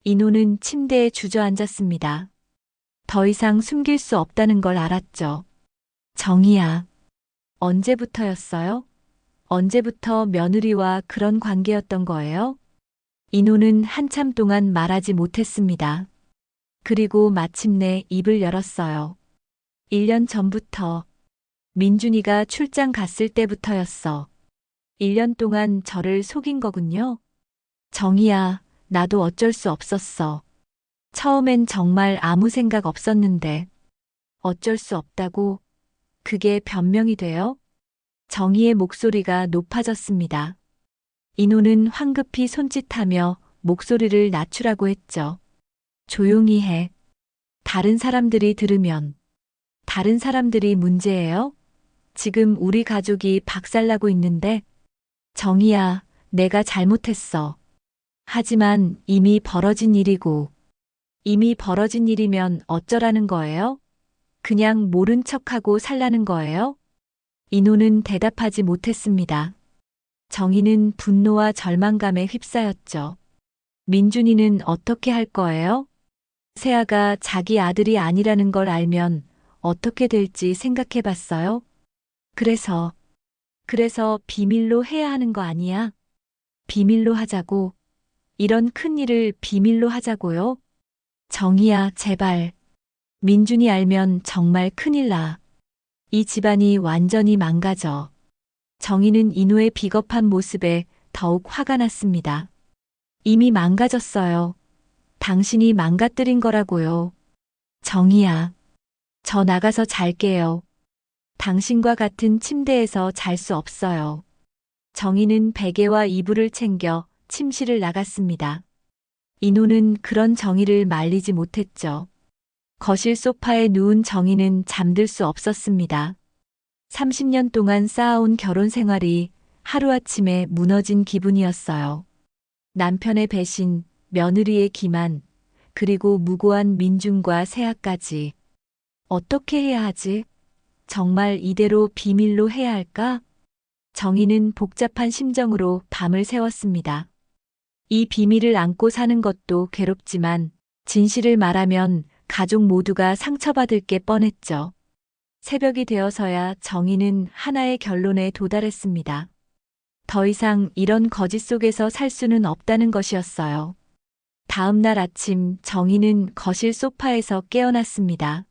인호는 침대에 주저앉았습니다. 더 이상 숨길 수 없다는 걸 알았죠. 정희야. 언제부터였어요? 언제부터 며느리와 그런 관계였던 거예요? 인호는 한참 동안 말하지 못했습니다. 그리고 마침내 입을 열었어요. 1년 전부터. 민준이가 출장 갔을 때부터였어. 1년 동안 저를 속인 거군요. 정희야, 나도 어쩔 수 없었어. 처음엔 정말 아무 생각 없었는데. 어쩔 수 없다고? 그게 변명이 돼요? 정희의 목소리가 높아졌습니다. 인호는 황급히 손짓하며 목소리를 낮추라고 했죠. 조용히 해. 다른 사람들이 들으면. 다른 사람들이 문제예요? 지금 우리 가족이 박살나고 있는데. 정희야, 내가 잘못했어. 하지만 이미 벌어진 일이고. 이미 벌어진 일이면 어쩌라는 거예요? 그냥 모른 척하고 살라는 거예요? 인호는 대답하지 못했습니다. 정희는 분노와 절망감에 휩싸였죠. 민준이는 어떻게 할 거예요? 세아가 자기 아들이 아니라는 걸 알면 어떻게 될지 생각해 봤어요? 그래서 비밀로 해야 하는 거 아니야? 비밀로 하자고. 이런 큰 일을 비밀로 하자고요? 정희야, 제발. 민준이 알면 정말 큰일 나. 이 집안이 완전히 망가져. 정희는 인우의 비겁한 모습에 더욱 화가 났습니다. 이미 망가졌어요. 당신이 망가뜨린 거라고요. 정희야, 저 나가서 잘게요. 당신과 같은 침대에서 잘 수 없어요. 정희는 베개와 이불을 챙겨 침실을 나갔습니다. 인우는 그런 정희를 말리지 못했죠. 거실 소파에 누운 정희는 잠들 수 없었습니다. 30년 동안 쌓아온 결혼 생활이 하루아침에 무너진 기분이었어요. 남편의 배신, 며느리의 기만, 그리고 무고한 민준과 세아까지. 어떻게 해야 하지? 정말 이대로 비밀로 해야 할까? 정희는 복잡한 심정으로 밤을 새웠습니다. 이 비밀을 안고 사는 것도 괴롭지만 진실을 말하면 가족 모두가 상처받을 게 뻔했죠. 새벽이 되어서야 정희는 하나의 결론에 도달했습니다. 더 이상 이런 거짓 속에서 살 수는 없다는 것이었어요. 다음 날 아침 정희는 거실 소파에서 깨어났습니다.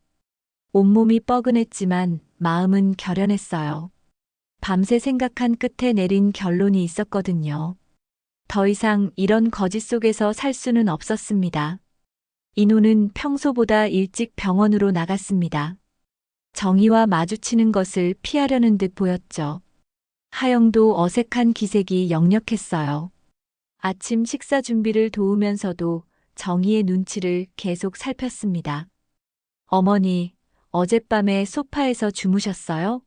온몸이 뻐근했지만 마음은 결연했어요. 밤새 생각한 끝에 내린 결론이 있었거든요. 더 이상 이런 거짓 속에서 살 수는 없었습니다. 인우는 평소보다 일찍 병원으로 나갔습니다. 정희와 마주치는 것을 피하려는 듯 보였죠. 하영도 어색한 기색이 역력했어요. 아침 식사 준비를 도우면서도 정희의 눈치를 계속 살폈습니다. 어머니, 어젯밤에 소파에서 주무셨어요?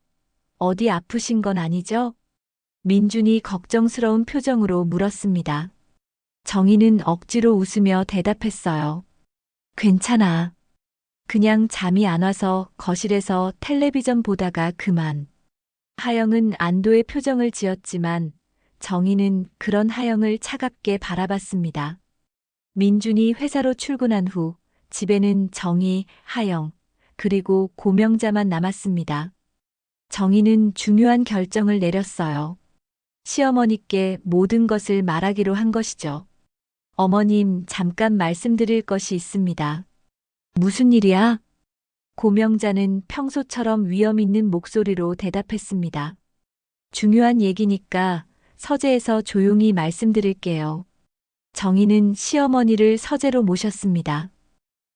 어디 아프신 건 아니죠? 민준이 걱정스러운 표정으로 물었습니다. 정희는 억지로 웃으며 대답했어요. 괜찮아. 그냥 잠이 안 와서 거실에서 텔레비전 보다가 그만. 하영은 안도의 표정을 지었지만 정희는 그런 하영을 차갑게 바라봤습니다. 민준이 회사로 출근한 후 집에는 정희, 하영, 그리고 고명자만 남았습니다. 정희는 중요한 결정을 내렸어요. 시어머니께 모든 것을 말하기로 한 것이죠. 어머님, 잠깐 말씀드릴 것이 있습니다. 무슨 일이야? 고명자는 평소처럼 위험 있는 목소리로 대답했습니다. 중요한 얘기니까 서재에서 조용히 말씀드릴게요. 정희는 시어머니를 서재로 모셨습니다.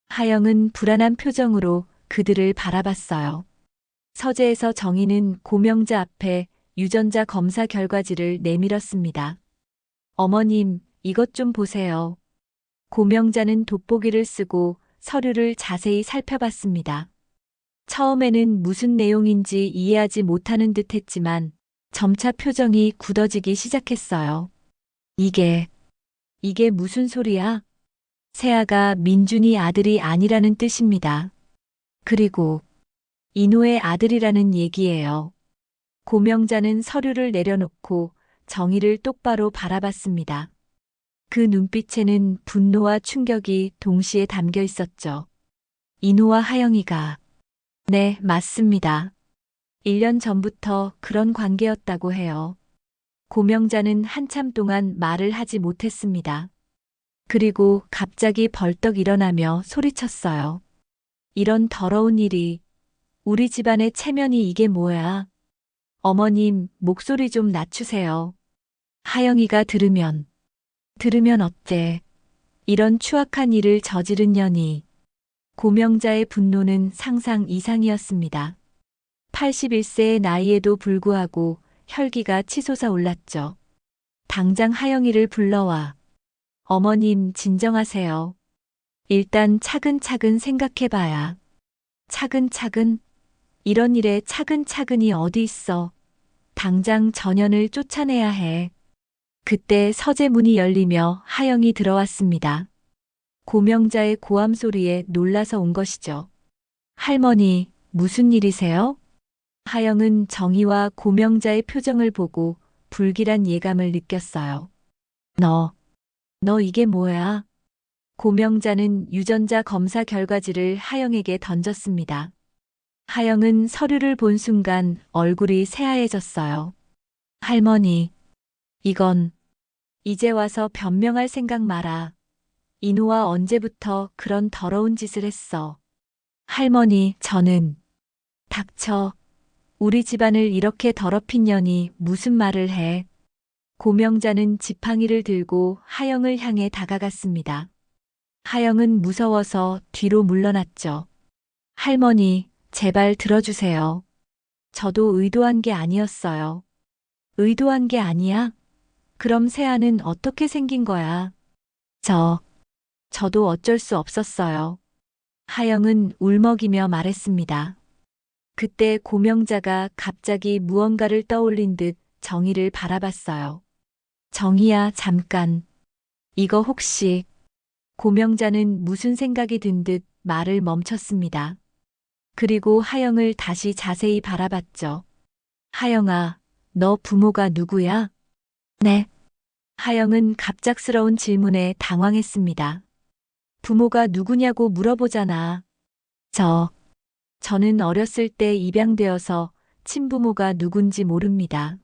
하영은 불안한 표정으로 그들을 바라봤어요. 서재에서 정희는 고명자 앞에 유전자 검사 결과지를 내밀었습니다. 어머님, 이것 좀 보세요. 고명자는 돋보기를 쓰고 서류를 자세히 살펴봤습니다. 처음에는 무슨 내용인지 이해하지 못하는 듯 했지만 점차 표정이 굳어지기 시작했어요. 이게 무슨 소리야? 세아가 민준이 아들이 아니라는 뜻입니다. 그리고 인호의 아들이라는 얘기예요. 고명자는 서류를 내려놓고 정희를 똑바로 바라봤습니다. 그 눈빛에는 분노와 충격이 동시에 담겨 있었죠. 인호와 하영이가 네, 맞습니다. 1년 전부터 그런 관계였다고 해요. 고명자는 한참 동안 말을 하지 못했습니다. 그리고 갑자기 벌떡 일어나며 소리쳤어요. 이런 더러운 일이 우리 집안의 체면이 이게 뭐야? 어머님, 목소리 좀 낮추세요. 하영이가 들으면 어때? 이런 추악한 일을 저지른 년이. 고명자의 분노는 상상 이상이었습니다. 81세의 나이에도 불구하고 혈기가 치솟아 올랐죠. 당장 하영이를 불러와. 어머님, 진정하세요. 일단 차근차근 생각해봐야. 차근차근? 이런 일에 차근차근이 어디 있어. 당장 전현을 쫓아내야 해. 그때 서재 문이 열리며 하영이 들어왔습니다. 고명자의 고함 소리에 놀라서 온 것이죠. 할머니, 무슨 일이세요? 하영은 정희와 고명자의 표정을 보고 불길한 예감을 느꼈어요. 너 이게 뭐야? 고명자는 유전자 검사 결과지를 하영에게 던졌습니다. 하영은 서류를 본 순간 얼굴이 새하얘졌어요. 할머니, 이건 이제 와서 변명할 생각 마라. 인호와 언제부터 그런 더러운 짓을 했어? 할머니, 저는. 닥쳐. 우리 집안을 이렇게 더럽힌 년이 무슨 말을 해? 고명자는 지팡이를 들고 하영을 향해 다가갔습니다. 하영은 무서워서 뒤로 물러났죠. 할머니, 제발 들어주세요. 저도 의도한 게 아니었어요. 의도한 게 아니야? 그럼 세아는 어떻게 생긴 거야? 저도 어쩔 수 없었어요. 하영은 울먹이며 말했습니다. 그때 고명자가 갑자기 무언가를 떠올린 듯 정희를 바라봤어요. 정희야, 잠깐. 이거 혹시... 고명자는 무슨 생각이 든 듯 말을 멈췄습니다. 그리고 하영을 다시 자세히 바라봤죠. 하영아, 너 부모가 누구야? 네. 하영은 갑작스러운 질문에 당황했습니다. 부모가 누구냐고 물어보잖아. 저는 어렸을 때 입양되어서 친부모가 누군지 모릅니다.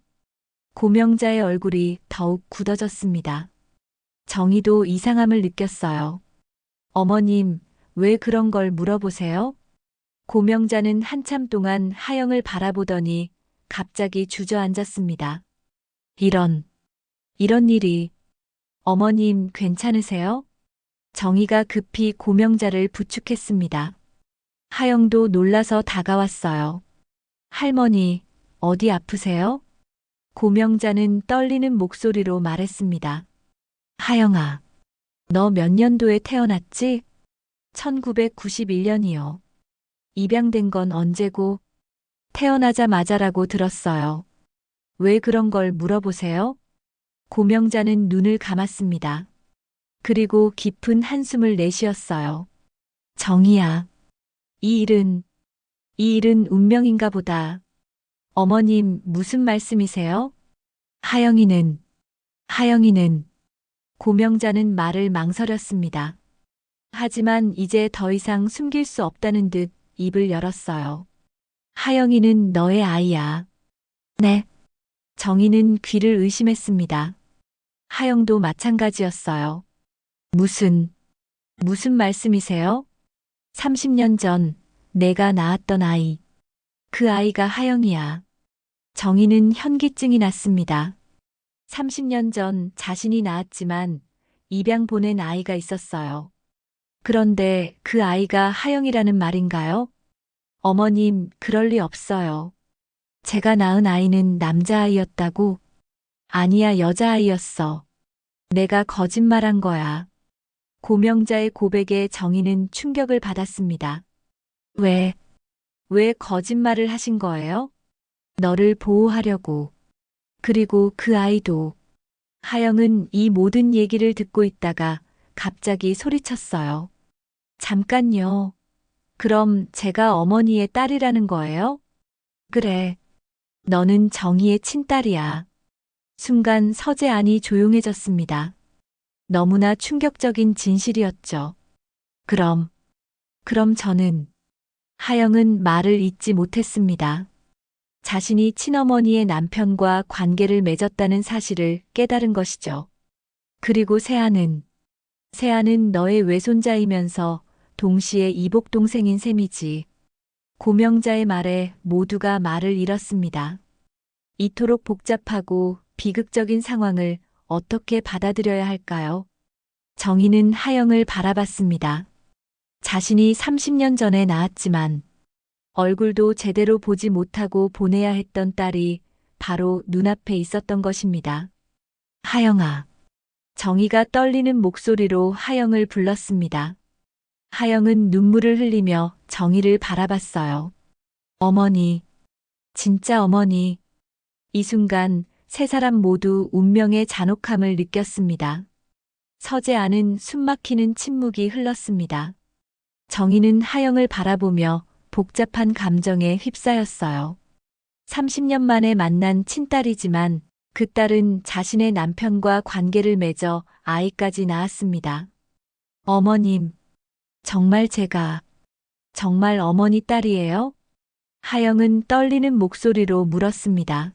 고명자의 얼굴이 더욱 굳어졌습니다. 정희도 이상함을 느꼈어요. 어머님, 왜 그런 걸 물어보세요? 고명자는 한참 동안 하영을 바라보더니 갑자기 주저앉았습니다. 이런 일이. 어머님, 괜찮으세요? 정희가 급히 고명자를 부축했습니다. 하영도 놀라서 다가왔어요. 할머니, 어디 아프세요? 고명자는 떨리는 목소리로 말했습니다. 하영아, 너 몇 년도에 태어났지? 1991년이요. 입양된 건 언제고? 태어나자마자라고 들었어요. 왜 그런 걸 물어보세요? 고명자는 눈을 감았습니다. 그리고 깊은 한숨을 내쉬었어요. 정희야, 이 일은 운명인가 보다. 어머님, 무슨 말씀이세요? 하영이는, 고명자는 말을 망설였습니다. 하지만 이제 더 이상 숨길 수 없다는 듯 입을 열었어요. 하영이는 너의 아이야. 네. 정희는 귀를 의심했습니다. 하영도 마찬가지였어요. 무슨 말씀이세요? 30년 전 내가 낳았던 아이. 그 아이가 하영이야. 정희는 현기증이 났습니다. 30년 전 자신이 낳았지만 입양 보낸 아이가 있었어요. 그런데 그 아이가 하영이라는 말인가요? 어머님, 그럴 리 없어요. 제가 낳은 아이는 남자아이였다고? 아니야, 여자아이였어. 내가 거짓말한 거야. 고명자의 고백에 정희는 충격을 받았습니다. 왜 거짓말을 하신 거예요? 너를 보호하려고. 그리고 그 아이도. 하영은 이 모든 얘기를 듣고 있다가 갑자기 소리쳤어요. 잠깐요. 그럼 제가 어머니의 딸이라는 거예요? 그래. 너는 정희의 친딸이야. 순간 서재안이 조용해졌습니다. 너무나 충격적인 진실이었죠. 그럼 저는... 하영은 말을 잇지 못했습니다. 자신이 친어머니의 남편과 관계를 맺었다는 사실을 깨달은 것이죠. 그리고 세아는 너의 외손자이면서 동시에 이복 동생인 셈이지. 고명자의 말에 모두가 말을 잃었습니다. 이토록 복잡하고 비극적인 상황을 어떻게 받아들여야 할까요? 정희는 하영을 바라봤습니다. 자신이 30년 전에 낳았지만 얼굴도 제대로 보지 못하고 보내야 했던 딸이 바로 눈앞에 있었던 것입니다. 하영아. 정희가 떨리는 목소리로 하영을 불렀습니다. 하영은 눈물을 흘리며 정희를 바라봤어요. 어머니. 진짜 어머니. 이 순간 세 사람 모두 운명의 잔혹함을 느꼈습니다. 서재안은 숨막히는 침묵이 흘렀습니다. 정희는 하영을 바라보며 복잡한 감정에 휩싸였어요. 30년 만에 만난 친딸이지만 그 딸은 자신의 남편과 관계를 맺어 아이까지 낳았습니다. 어머님, 정말 제가 정말 어머니 딸이에요? 하영은 떨리는 목소리로 물었습니다.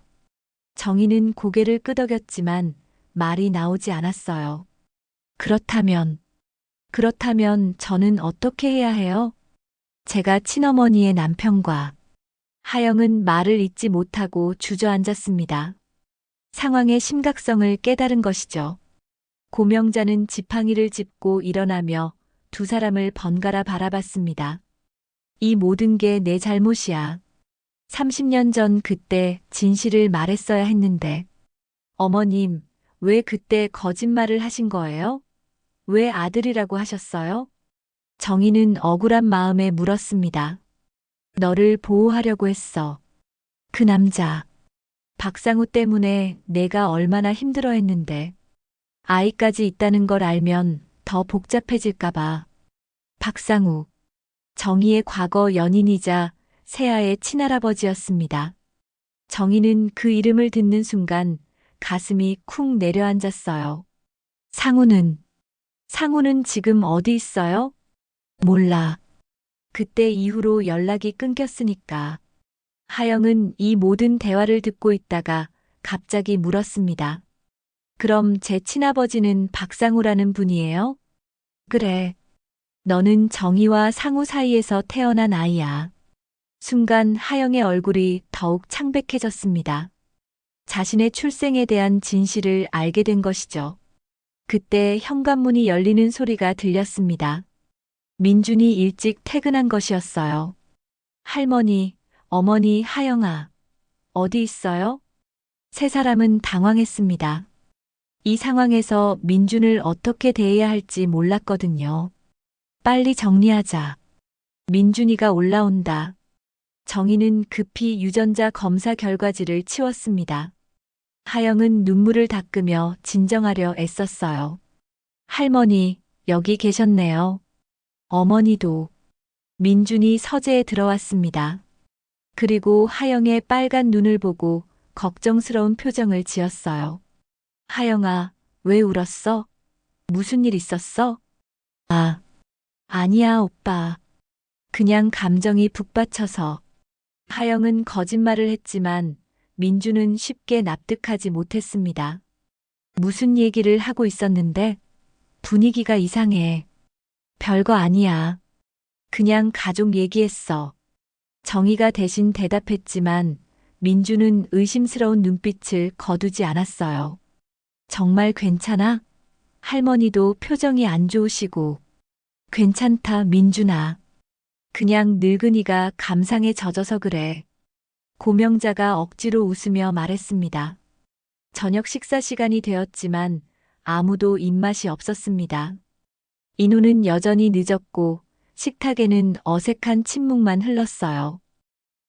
정희는 고개를 끄덕였지만 말이 나오지 않았어요. 그렇다면 그렇다면 저는 어떻게 해야 해요? 제가 친어머니의 남편과 하영은 말을 잇지 못하고 주저앉았습니다. 상황의 심각성을 깨달은 것이죠. 고명자는 지팡이를 짚고 일어나며 두 사람을 번갈아 바라봤습니다. 이 모든 게 내 잘못이야. 30년 전 그때 진실을 말했어야 했는데. 어머님, 왜 그때 거짓말을 하신 거예요? 왜 아들이라고 하셨어요? 정희는 억울한 마음에 물었습니다. 너를 보호하려고 했어. 그 남자. 박상우 때문에 내가 얼마나 힘들어 했는데. 아이까지 있다는 걸 알면 더 복잡해질까봐. 박상우. 정희의 과거 연인이자 세아의 친할아버지였습니다. 정희는 그 이름을 듣는 순간 가슴이 쿵 내려앉았어요. 상우는 지금 어디 있어요? 몰라. 그때 이후로 연락이 끊겼으니까. 하영은 이 모든 대화를 듣고 있다가 갑자기 물었습니다. 그럼 제 친아버지는 박상우라는 분이에요? 그래. 너는 정희와 상우 사이에서 태어난 아이야. 순간 하영의 얼굴이 더욱 창백해졌습니다. 자신의 출생에 대한 진실을 알게 된 것이죠. 그때 현관문이 열리는 소리가 들렸습니다. 민준이 일찍 퇴근한 것이었어요. 할머니, 어머니 하영아, 어디 있어요? 세 사람은 당황했습니다. 이 상황에서 민준을 어떻게 대해야 할지 몰랐거든요. 빨리 정리하자. 민준이가 올라온다. 정희는 급히 유전자 검사 결과지를 치웠습니다. 하영은 눈물을 닦으며 진정하려 애썼어요. 할머니, 여기 계셨네요. 어머니도. 민준이 서재에 들어왔습니다. 그리고 하영의 빨간 눈을 보고 걱정스러운 표정을 지었어요. 하영아, 왜 울었어? 무슨 일 있었어? 아, 아니야, 오빠. 그냥 감정이 북받쳐서. 하영은 거짓말을 했지만 민주는 쉽게 납득하지 못했습니다. 무슨 얘기를 하고 있었는데? 분위기가 이상해. 별거 아니야. 그냥 가족 얘기했어. 정희가 대신 대답했지만 민주는 의심스러운 눈빛을 거두지 않았어요. 정말 괜찮아? 할머니도 표정이 안 좋으시고. 괜찮다, 민준아. 그냥 늙은이가 감상에 젖어서 그래. 고명자가 억지로 웃으며 말했습니다. 저녁 식사 시간이 되었지만 아무도 입맛이 없었습니다. 인우는 여전히 늦었고 식탁에는 어색한 침묵만 흘렀어요.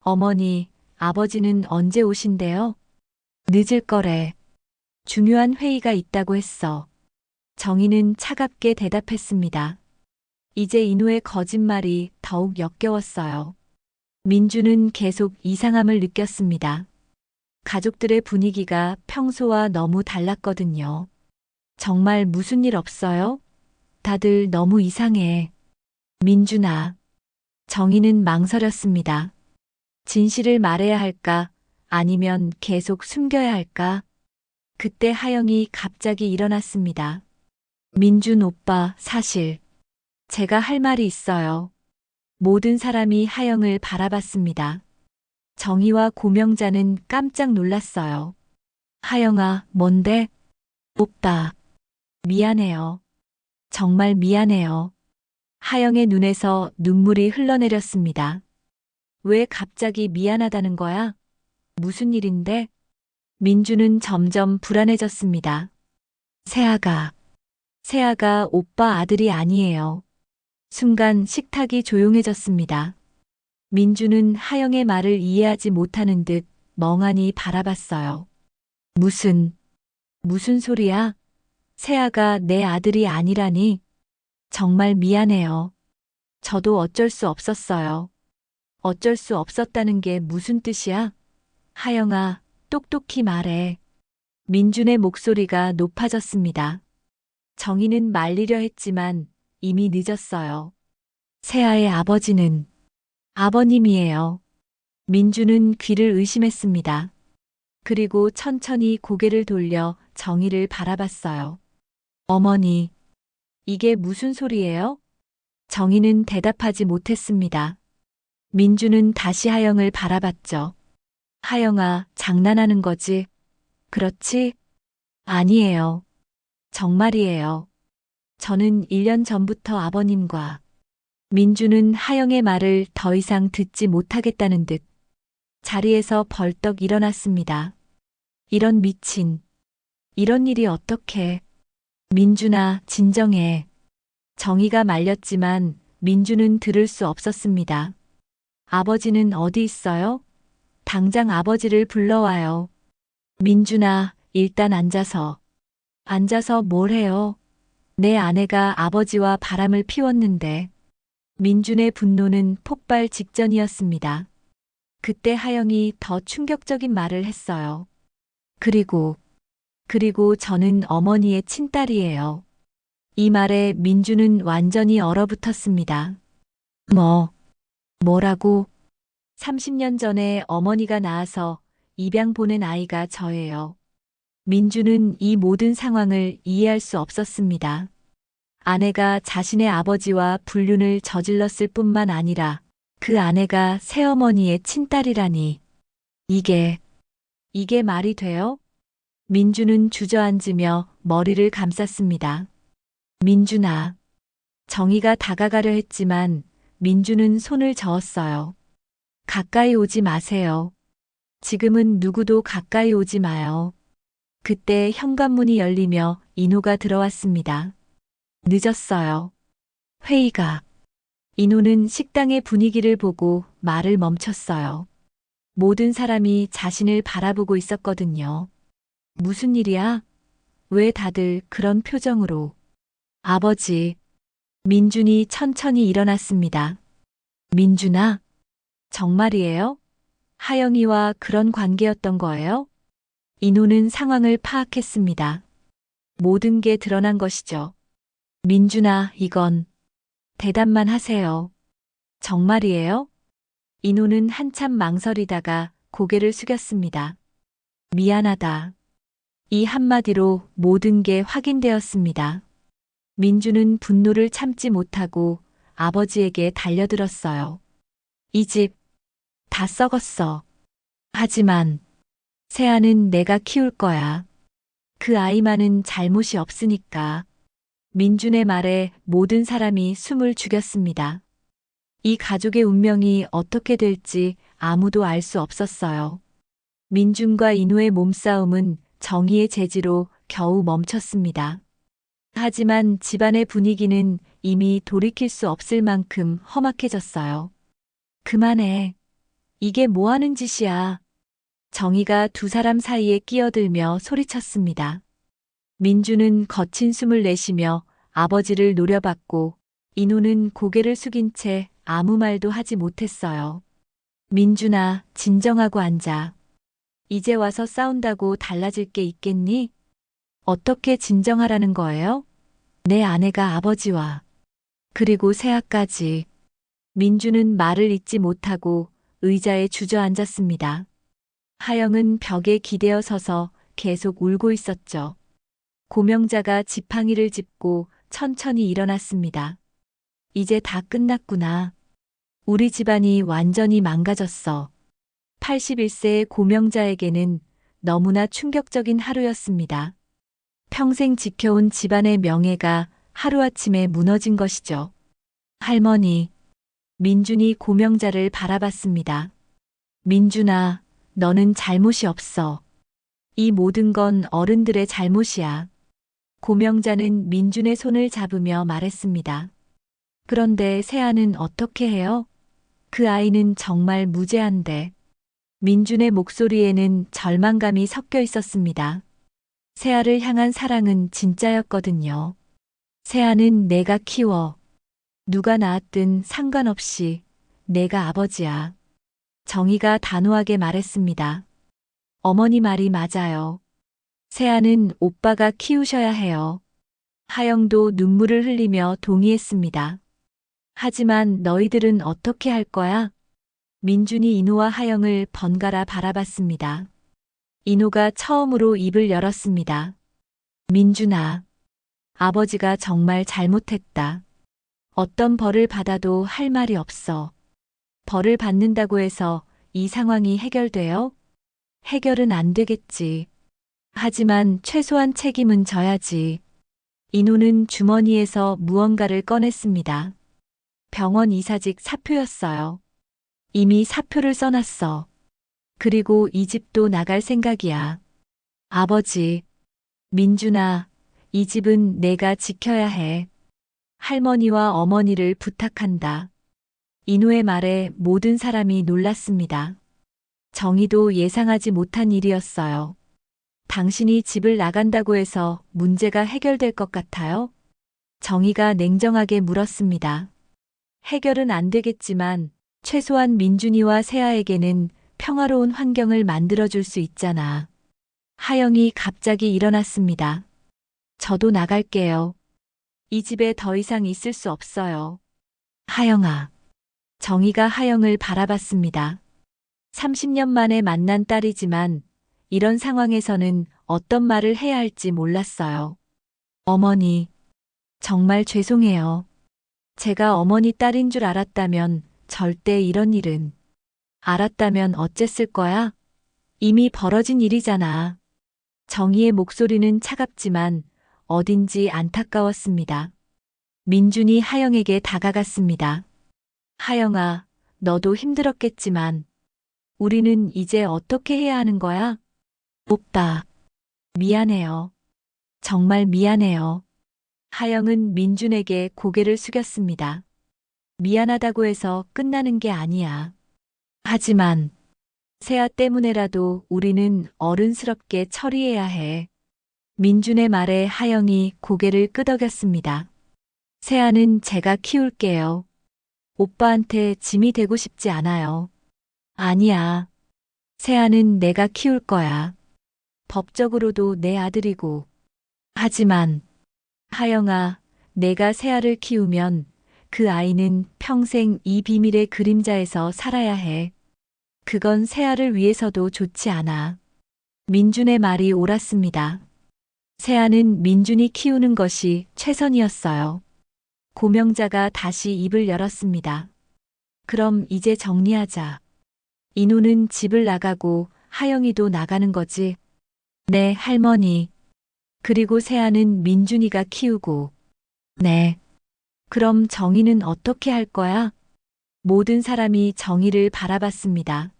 어머니, 아버지는 언제 오신대요? 늦을 거래. 중요한 회의가 있다고 했어. 정희는 차갑게 대답했습니다. 이제 인우의 거짓말이 더욱 역겨웠어요. 민주는 계속 이상함을 느꼈습니다. 가족들의 분위기가 평소와 너무 달랐거든요. 정말 무슨 일 없어요? 다들 너무 이상해. 민준아. 정희는 망설였습니다. 진실을 말해야 할까? 아니면 계속 숨겨야 할까? 그때 하영이 갑자기 일어났습니다. 민준 오빠, 사실 제가 할 말이 있어요. 모든 사람이 하영을 바라봤습니다. 정희와 고명자는 깜짝 놀랐어요. 하영아, 뭔데? 오빠. 미안해요. 정말 미안해요. 하영의 눈에서 눈물이 흘러내렸습니다. 왜 갑자기 미안하다는 거야? 무슨 일인데? 민주는 점점 불안해졌습니다. 세아가 오빠 아들이 아니에요. 순간 식탁이 조용해졌습니다. 민주는 하영의 말을 이해하지 못하는 듯 멍하니 바라봤어요. 무슨 소리야? 세아가 내 아들이 아니라니? 정말 미안해요. 저도 어쩔 수 없었어요. 어쩔 수 없었다는 게 무슨 뜻이야? 하영아, 똑똑히 말해. 민준의 목소리가 높아졌습니다. 정희는 말리려 했지만 이미 늦었어요. 세아의 아버지는 아버님이에요. 민주는 귀를 의심했습니다. 그리고 천천히 고개를 돌려 정희를 바라봤어요. 어머니, 이게 무슨 소리예요? 정희는 대답하지 못했습니다. 민주는 다시 하영을 바라봤죠. 하영아, 장난하는 거지? 그렇지? 아니에요. 정말이에요. 저는 1년 전부터 아버님과 민주는 하영의 말을 더 이상 듣지 못하겠다는 듯 자리에서 벌떡 일어났습니다. 이런 미친, 이런 일이 어떻게. 민준아, 진정해. 정희가 말렸지만 민주는 들을 수 없었습니다. 아버지는 어디 있어요? 당장 아버지를 불러와요. 민준아, 일단 앉아서. 앉아서 뭘 해요? 내 아내가 아버지와 바람을 피웠는데. 민준의 분노는 폭발 직전이었습니다. 그때 하영이 더 충격적인 말을 했어요. 그리고 저는 어머니의 친딸이에요. 이 말에 민주는 완전히 얼어붙었습니다. 뭐라고? 30년 전에 어머니가 낳아서 입양 보낸 아이가 저예요. 민주는 이 모든 상황을 이해할 수 없었습니다. 아내가 자신의 아버지와 불륜을 저질렀을 뿐만 아니라 그 아내가 새어머니의 친딸이라니. 이게 말이 돼요? 민주는 주저앉으며 머리를 감쌌습니다. 민준아. 정희가 다가가려 했지만 민주는 손을 저었어요. 가까이 오지 마세요. 지금은 누구도 가까이 오지 마요. 그때 현관문이 열리며 인호가 들어왔습니다. 늦었어요. 회의가. 인호는 식당의 분위기를 보고 말을 멈췄어요. 모든 사람이 자신을 바라보고 있었거든요. 무슨 일이야? 왜 다들 그런 표정으로? 아버지. 민준이 천천히 일어났습니다. 민준아, 정말이에요? 하영이와 그런 관계였던 거예요? 인호는 상황을 파악했습니다. 모든 게 드러난 것이죠. 민준아, 이건 대답만 하세요. 정말이에요? 인호는 한참 망설이다가 고개를 숙였습니다. 미안하다. 이 한마디로 모든 게 확인되었습니다. 민주는 분노를 참지 못하고 아버지에게 달려들었어요. 이 집 다 썩었어. 하지만 세아는 내가 키울 거야. 그 아이만은 잘못이 없으니까. 민준의 말에 모든 사람이 숨을 죽였습니다. 이 가족의 운명이 어떻게 될지 아무도 알 수 없었어요. 민준과 인호의 몸싸움은 정의의 제지로 겨우 멈췄습니다. 하지만 집안의 분위기는 이미 돌이킬 수 없을 만큼 험악해졌어요. 그만해. 이게 뭐 하는 짓이야. 정희가 두 사람 사이에 끼어들며 소리쳤습니다. 민주는 거친 숨을 내쉬며 아버지를 노려봤고 인호는 고개를 숙인 채 아무 말도 하지 못했어요. 민준아, 진정하고 앉아. 이제 와서 싸운다고 달라질 게 있겠니? 어떻게 진정하라는 거예요? 내 아내가 아버지와 그리고 세아까지. 민주는 말을 잇지 못하고 의자에 주저앉았습니다. 하영은 벽에 기대어 서서 계속 울고 있었죠. 고명자가 지팡이를 짚고 천천히 일어났습니다. 이제 다 끝났구나. 우리 집안이 완전히 망가졌어. 81세의 고명자에게는 너무나 충격적인 하루였습니다. 평생 지켜온 집안의 명예가 하루아침에 무너진 것이죠. 할머니. 민준이 고명자를 바라봤습니다. 민준아, 너는 잘못이 없어. 이 모든 건 어른들의 잘못이야. 고명자는 민준의 손을 잡으며 말했습니다. 그런데 세아는 어떻게 해요? 그 아이는 정말 무죄한데. 민준의 목소리에는 절망감이 섞여 있었습니다. 세아를 향한 사랑은 진짜였거든요. 세아는 내가 키워. 누가 낳았든 상관없이 내가 아버지야. 정희가 단호하게 말했습니다. 어머니 말이 맞아요. 세아는 오빠가 키우셔야 해요. 하영도 눈물을 흘리며 동의했습니다. 하지만 너희들은 어떻게 할 거야? 민준이 인호와 하영을 번갈아 바라봤습니다. 인호가 처음으로 입을 열었습니다. 민준아. 아버지가 정말 잘못했다. 어떤 벌을 받아도 할 말이 없어. 벌을 받는다고 해서 이 상황이 해결돼요? 해결은 안 되겠지. 하지만 최소한 책임은 져야지. 인호는 주머니에서 무언가를 꺼냈습니다. 병원 이사직 사표였어요. 이미 사표를 써놨어. 그리고 이 집도 나갈 생각이야. 아버지, 민준아, 이 집은 내가 지켜야 해. 할머니와 어머니를 부탁한다. 인호의 말에 모든 사람이 놀랐습니다. 정희도 예상하지 못한 일이었어요. 당신이 집을 나간다고 해서 문제가 해결될 것 같아요? 정희가 냉정하게 물었습니다. 해결은 안 되겠지만 최소한 민준이와 세아에게는 평화로운 환경을 만들어줄 수 있잖아. 하영이 갑자기 일어났습니다. 저도 나갈게요. 이 집에 더 이상 있을 수 없어요. 하영아. 정희가 하영을 바라봤습니다. 30년 만에 만난 딸이지만 이런 상황에서는 어떤 말을 해야 할지 몰랐어요. 어머니, 정말 죄송해요. 제가 어머니 딸인 줄 알았다면 절대 이런 일은. 알았다면 어쨌을 거야? 이미 벌어진 일이잖아. 정희의 목소리는 차갑지만 어딘지 안타까웠습니다. 민준이 하영에게 다가갔습니다. 하영아, 너도 힘들었겠지만 우리는 이제 어떻게 해야 하는 거야? 오빠, 미안해요. 정말 미안해요. 하영은 민준에게 고개를 숙였습니다. 미안하다고 해서 끝나는 게 아니야. 하지만 세아 때문에라도 우리는 어른스럽게 처리해야 해. 민준의 말에 하영이 고개를 끄덕였습니다. 세아는 제가 키울게요. 오빠한테 짐이 되고 싶지 않아요. 아니야. 세아는 내가 키울 거야. 법적으로도 내 아들이고. 하지만 하영아, 내가 세아를 키우면 그 아이는 평생 이 비밀의 그림자에서 살아야 해. 그건 세아를 위해서도 좋지 않아. 민준의 말이 옳았습니다. 세아는 민준이 키우는 것이 최선이었어요. 고명자가 다시 입을 열었습니다. 그럼 이제 정리하자. 인호는 집을 나가고 하영이도 나가는 거지. 네, 할머니. 그리고 세아는 민준이가 키우고. 네. 그럼 정희는 어떻게 할 거야? 모든 사람이 정희를 바라봤습니다.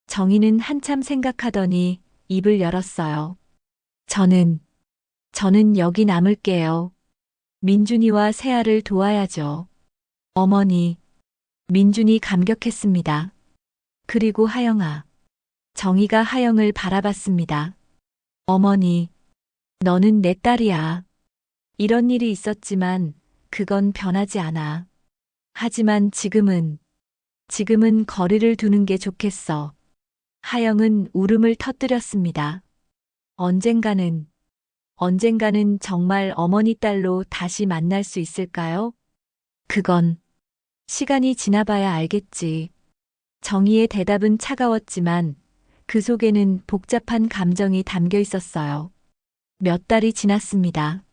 정희는 한참 생각하더니 입을 열었어요. 저는 여기 남을게요. 민준이와 세아를 도와야죠. 어머니. 민준이 감격했습니다. 그리고 하영아. 정희가 하영을 바라봤습니다. 어머니. 너는 내 딸이야. 이런 일이 있었지만 그건 변하지 않아. 하지만 지금은 거리를 두는 게 좋겠어. 하영은 울음을 터뜨렸습니다. 언젠가는 정말 어머니 딸로 다시 만날 수 있을까요? 그건 시간이 지나봐야 알겠지. 정희의 대답은 차가웠지만 그 속에는 복잡한 감정이 담겨 있었어요. 몇 달이 지났습니다.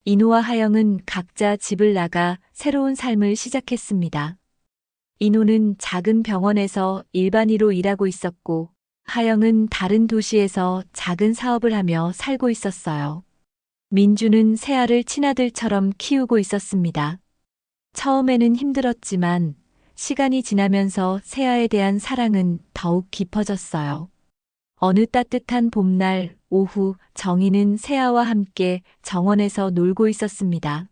인호와 하영은 각자 집을 나가 새로운 삶을 시작했습니다. 인호는 작은 병원에서 일반의로 일하고 있었고, 하영은 다른 도시에서 작은 사업을 하며 살고 있었어요. 민주는 세아를 친아들처럼 키우고 있었습니다. 처음에는 힘들었지만 시간이 지나면서 세아에 대한 사랑은 더욱 깊어졌어요. 어느 따뜻한 봄날 오후 정희는 세아와 함께 정원에서 놀고 있었습니다.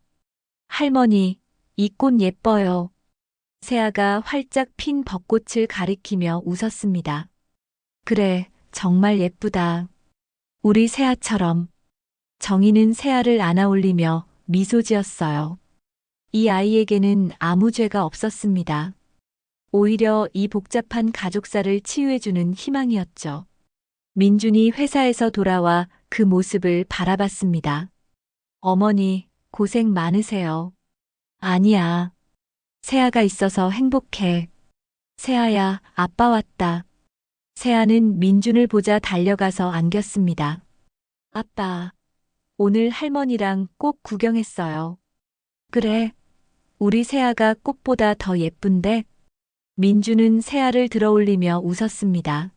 할머니, 이 꽃 예뻐요. 세아가 활짝 핀 벚꽃을 가리키며 웃었습니다. 그래, 정말 예쁘다. 우리 세아처럼. 정희는 세아를 안아올리며 미소 지었어요. 이 아이에게는 아무 죄가 없었습니다. 오히려 이 복잡한 가족사를 치유해주는 희망이었죠. 민준이 회사에서 돌아와 그 모습을 바라봤습니다. 어머니, 고생 많으세요. 아니야. 세아가 있어서 행복해. 세아야, 아빠 왔다. 세아는 민준을 보자 달려가서 안겼습니다. 아빠, 오늘 할머니랑 꼭 구경했어요. 그래, 우리 새아가 꽃보다 더 예쁜데? 민주는 새아를 들어올리며 웃었습니다.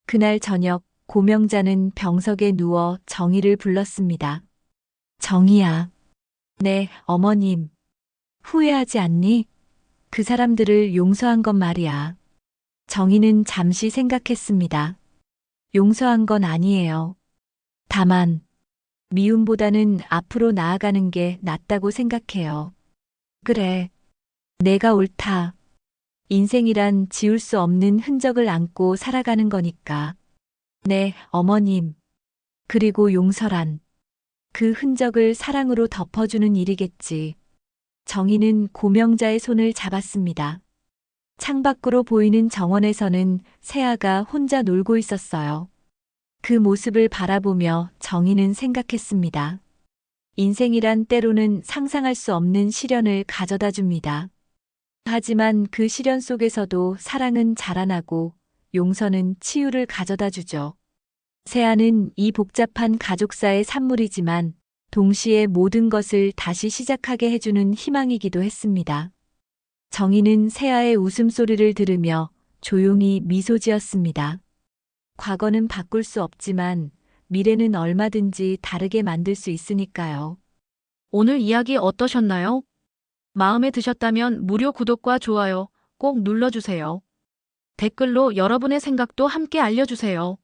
그날 저녁 고명자는 병석에 누워 정희를 불렀습니다. 정희야. 네, 어머님. 후회하지 않니? 그 사람들을 용서한 건 말이야. 정희는 잠시 생각했습니다. 용서한 건 아니에요. 다만, 미움보다는 앞으로 나아가는 게 낫다고 생각해요. 그래, 내가 옳다. 인생이란 지울 수 없는 흔적을 안고 살아가는 거니까. 네, 어머님. 그리고 용서란 그 흔적을 사랑으로 덮어주는 일이겠지. 정희는 고명자의 손을 잡았습니다. 창밖으로 보이는 정원에서는 새아가 혼자 놀고 있었어요. 그 모습을 바라보며 정희는 생각했습니다. 인생이란 때로는 상상할 수 없는 시련을 가져다 줍니다. 하지만 그 시련 속에서도 사랑은 자라나고 용서는 치유를 가져다 주죠. 새아는 이 복잡한 가족사의 산물이지만 동시에 모든 것을 다시 시작하게 해주는 희망이기도 했습니다. 정희는 새아의 웃음소리를 들으며 조용히 미소 지었습니다. 과거는 바꿀 수 없지만 미래는 얼마든지 다르게 만들 수 있으니까요. 오늘 이야기 어떠셨나요? 마음에 드셨다면 무료 구독과 좋아요 꼭 눌러주세요. 댓글로 여러분의 생각도 함께 알려주세요.